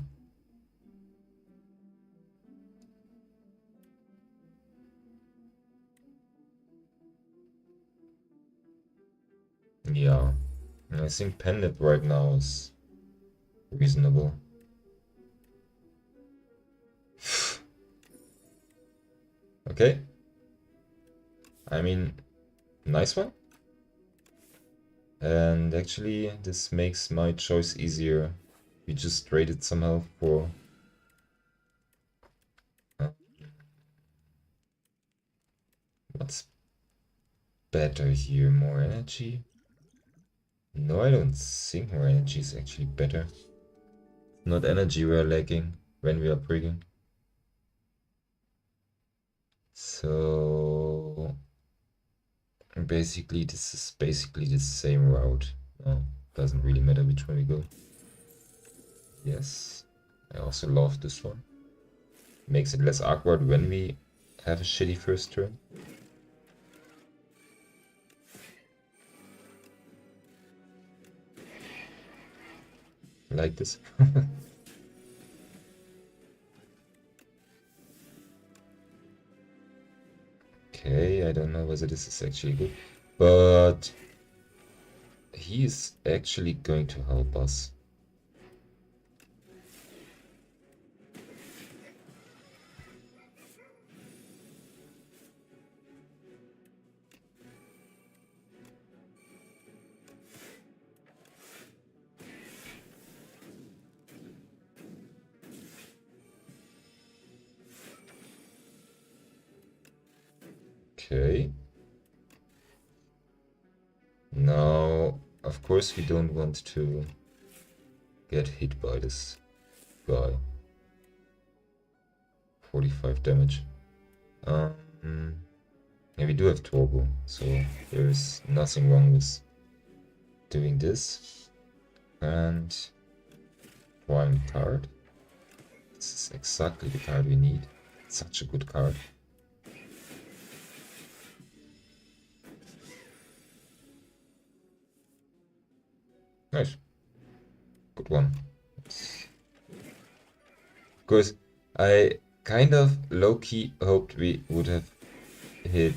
Yeah, I think Pendant right now is reasonable. Okay. I mean, nice one. And actually, this makes my choice easier. We just traded somehow for... what's better here? More energy? No, I don't think more energy is actually better. Not energy we are lacking when we are brigging. So... basically, this is basically the same route. No, doesn't really matter which one we go. Yes, I also love this one. Makes it less awkward when we have a shitty first turn. Like this. Okay, I don't know whether this is actually good, but he is actually going to help us. Okay. Now, of course, we don't want to get hit by this guy. 45 damage. Yeah, we do have turbo, so there's nothing wrong with doing this. And drawing card. This is exactly the card we need. Such a good card. Nice. Good one. Of course, I kind of low-key hoped we would have hit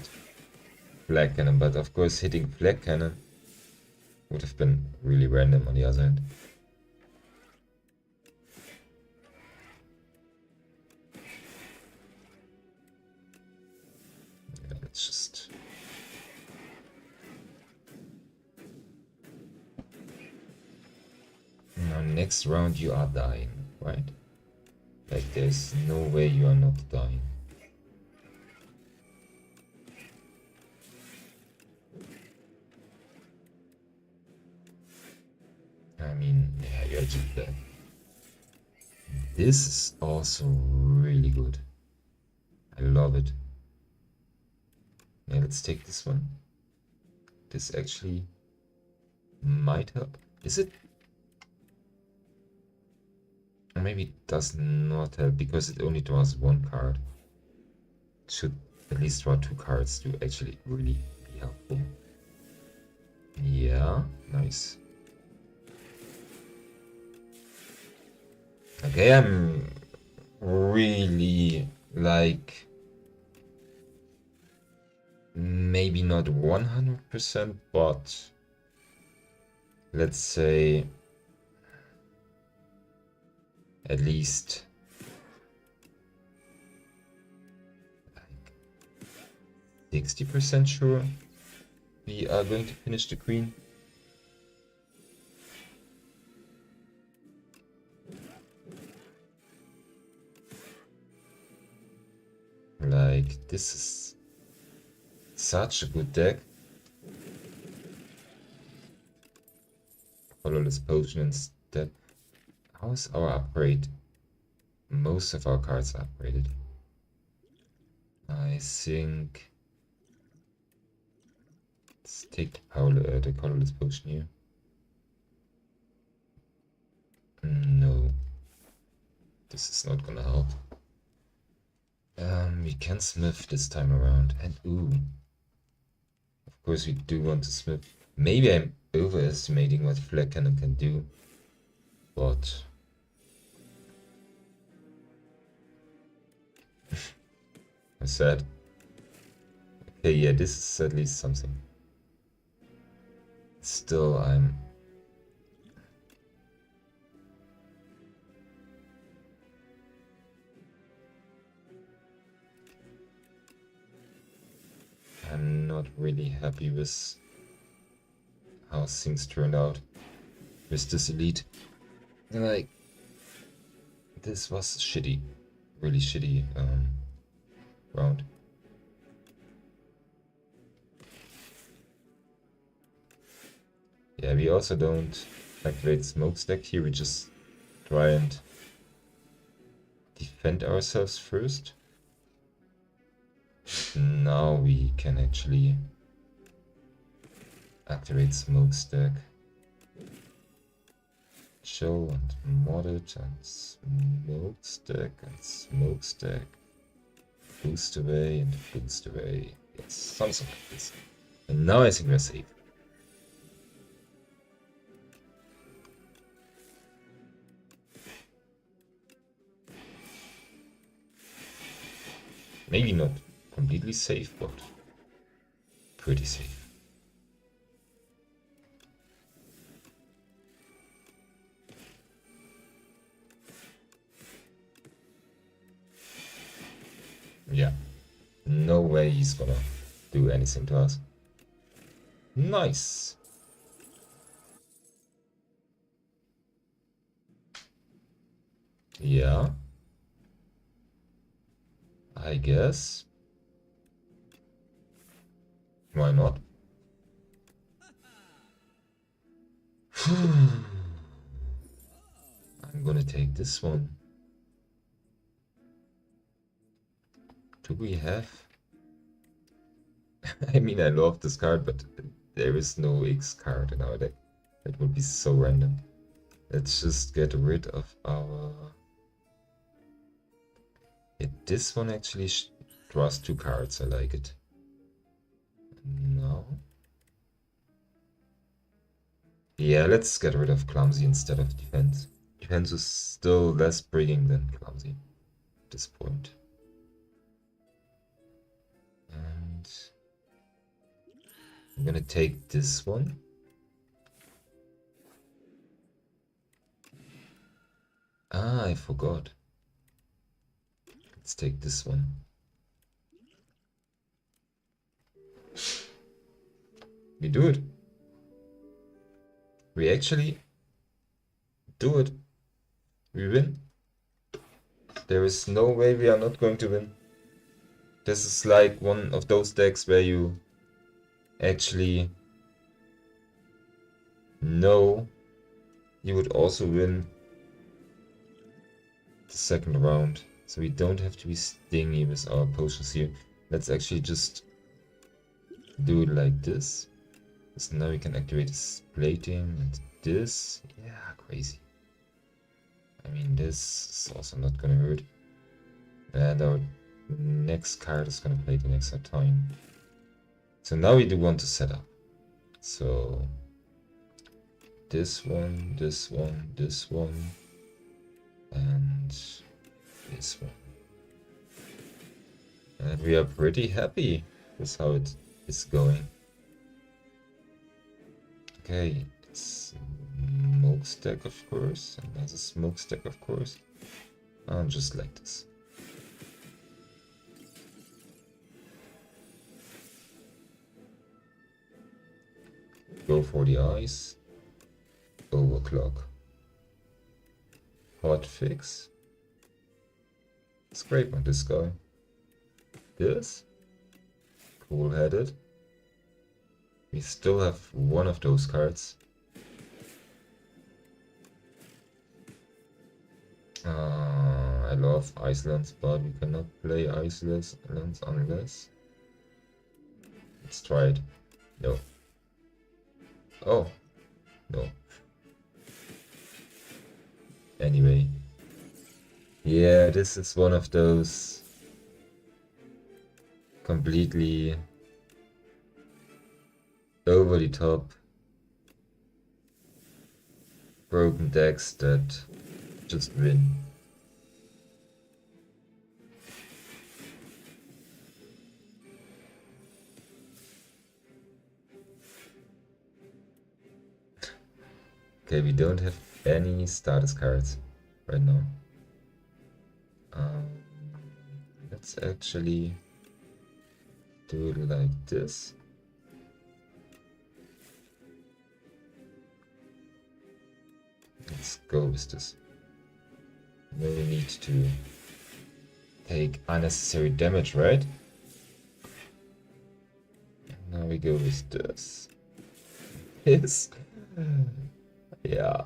Flag Cannon, but of course hitting Flag Cannon would have been really random on the other end. Yeah, let's just... Now, next round you are dying, right? Like, there's no way you are not dying. I mean, yeah, you're just dead. This is also really good. I love it. Yeah, let's take this one. This actually might help. Is it? Or maybe it does not help because it only draws one card. It should at least draw two cards to actually really be helpful. Yeah, nice. Okay, I'm really like maybe not 100%, but let's say at least like 60% sure we are going to finish the queen. Like, this is such a good deck. Colorless potion instead. How is our upgrade? Most of our cards are upgraded. I think... Let's take the colorless potion here. No. This is not gonna help. We can smith this time around. And ooh. Of course we do want to smith. Maybe I'm overestimating what Flag Cannon can do. But... I'm sad. Okay, yeah, this is at least something. Still, I'm not really happy with how things turned out with this elite. Like, this was shitty, really shitty round. Yeah, we also don't activate smokestack here, we just try and defend ourselves first. Now we can actually activate smokestack. Show and mod it and smokestack. Boost away and boost away. Yes, something like this. And now I think we're safe. Maybe not completely safe, but pretty safe. Yeah. No way he's gonna do anything to us. Nice. Yeah. I guess. Why not? I'm gonna take this one. Do we have? I mean, I love this card, but there is no X card in our deck. That would be so random. Let's just get rid of our... Yeah, this one actually draws 2 cards. I like it. No. Yeah, let's get rid of Clumsy instead of Defense. Defense is still less bringing than Clumsy at this point. And I'm gonna take this one. Ah, I forgot. Let's take this one. We do it. We actually do it. We win. There is no way we are not going to win. This is like one of those decks where you actually know you would also win the second round. So we don't have to be stingy with our potions here. Let's actually just do it like this. So now we can activate this plating and this. Yeah, crazy. I mean, this is also not gonna hurt. And our next card is gonna play the next time. So now we do want to set up. So this one, this one, this one, and this one. And we are pretty happy with how it is going. Okay, it's smokestack, of course, another smokestack, of course. Just like this. Go for the ice. Overclock. Hotfix. Scrape on this guy. This. Cool-headed. We still have one of those cards. I love Icelands, but we cannot play Icelands unless... Let's try it. No. Oh. No. Anyway. Yeah, this is one of those completely over the top broken decks that just win. Okay, we don't have any status cards right now. Let's actually do it like this. Let's go with this. No need to take unnecessary damage, right? Now we go with this. This. Yeah,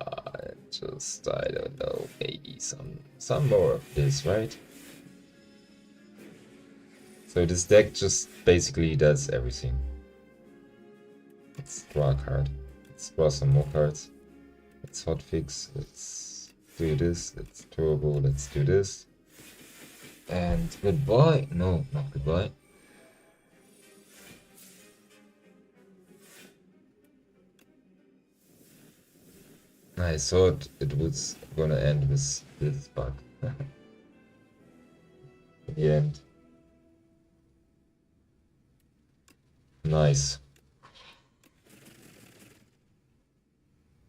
just, I don't know, maybe some more of this, right? So this deck just basically does everything. Let's draw a card. Let's draw some more cards. Let's hotfix. Let's do this. Let's turbo. Let's do this. And goodbye. No, not goodbye. I thought it was gonna end with this, but in the end. Nice.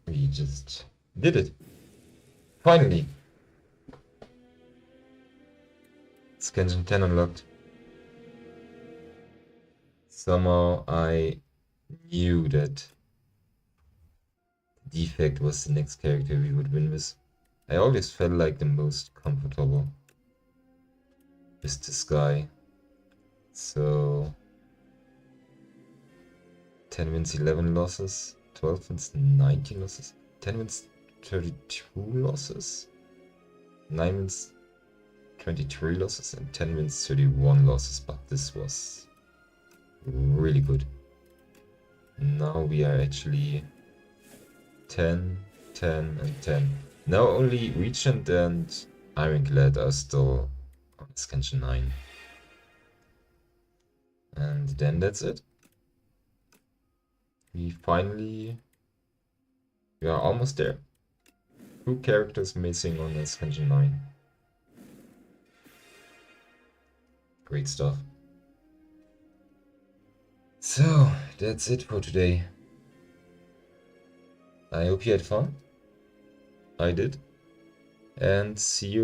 We just did it. Finally. Ascension 10 unlocked. Somehow I knew that Defect was the next character we would win with. I always felt like the most comfortable with this guy. So 10 wins, 11 losses, 12 wins, 19 losses, 10 wins, 32 losses, 9 wins, 23 losses, and 10 wins, 31 losses, but this was really good. Now we are actually 10, 10, and 10. Now only Regent and Ironclad are still on Ascension 9. And then that's it. We are almost there. 2 characters missing on Ascension 9. Great stuff. So, that's it for today. I hope you had fun. I did. And see you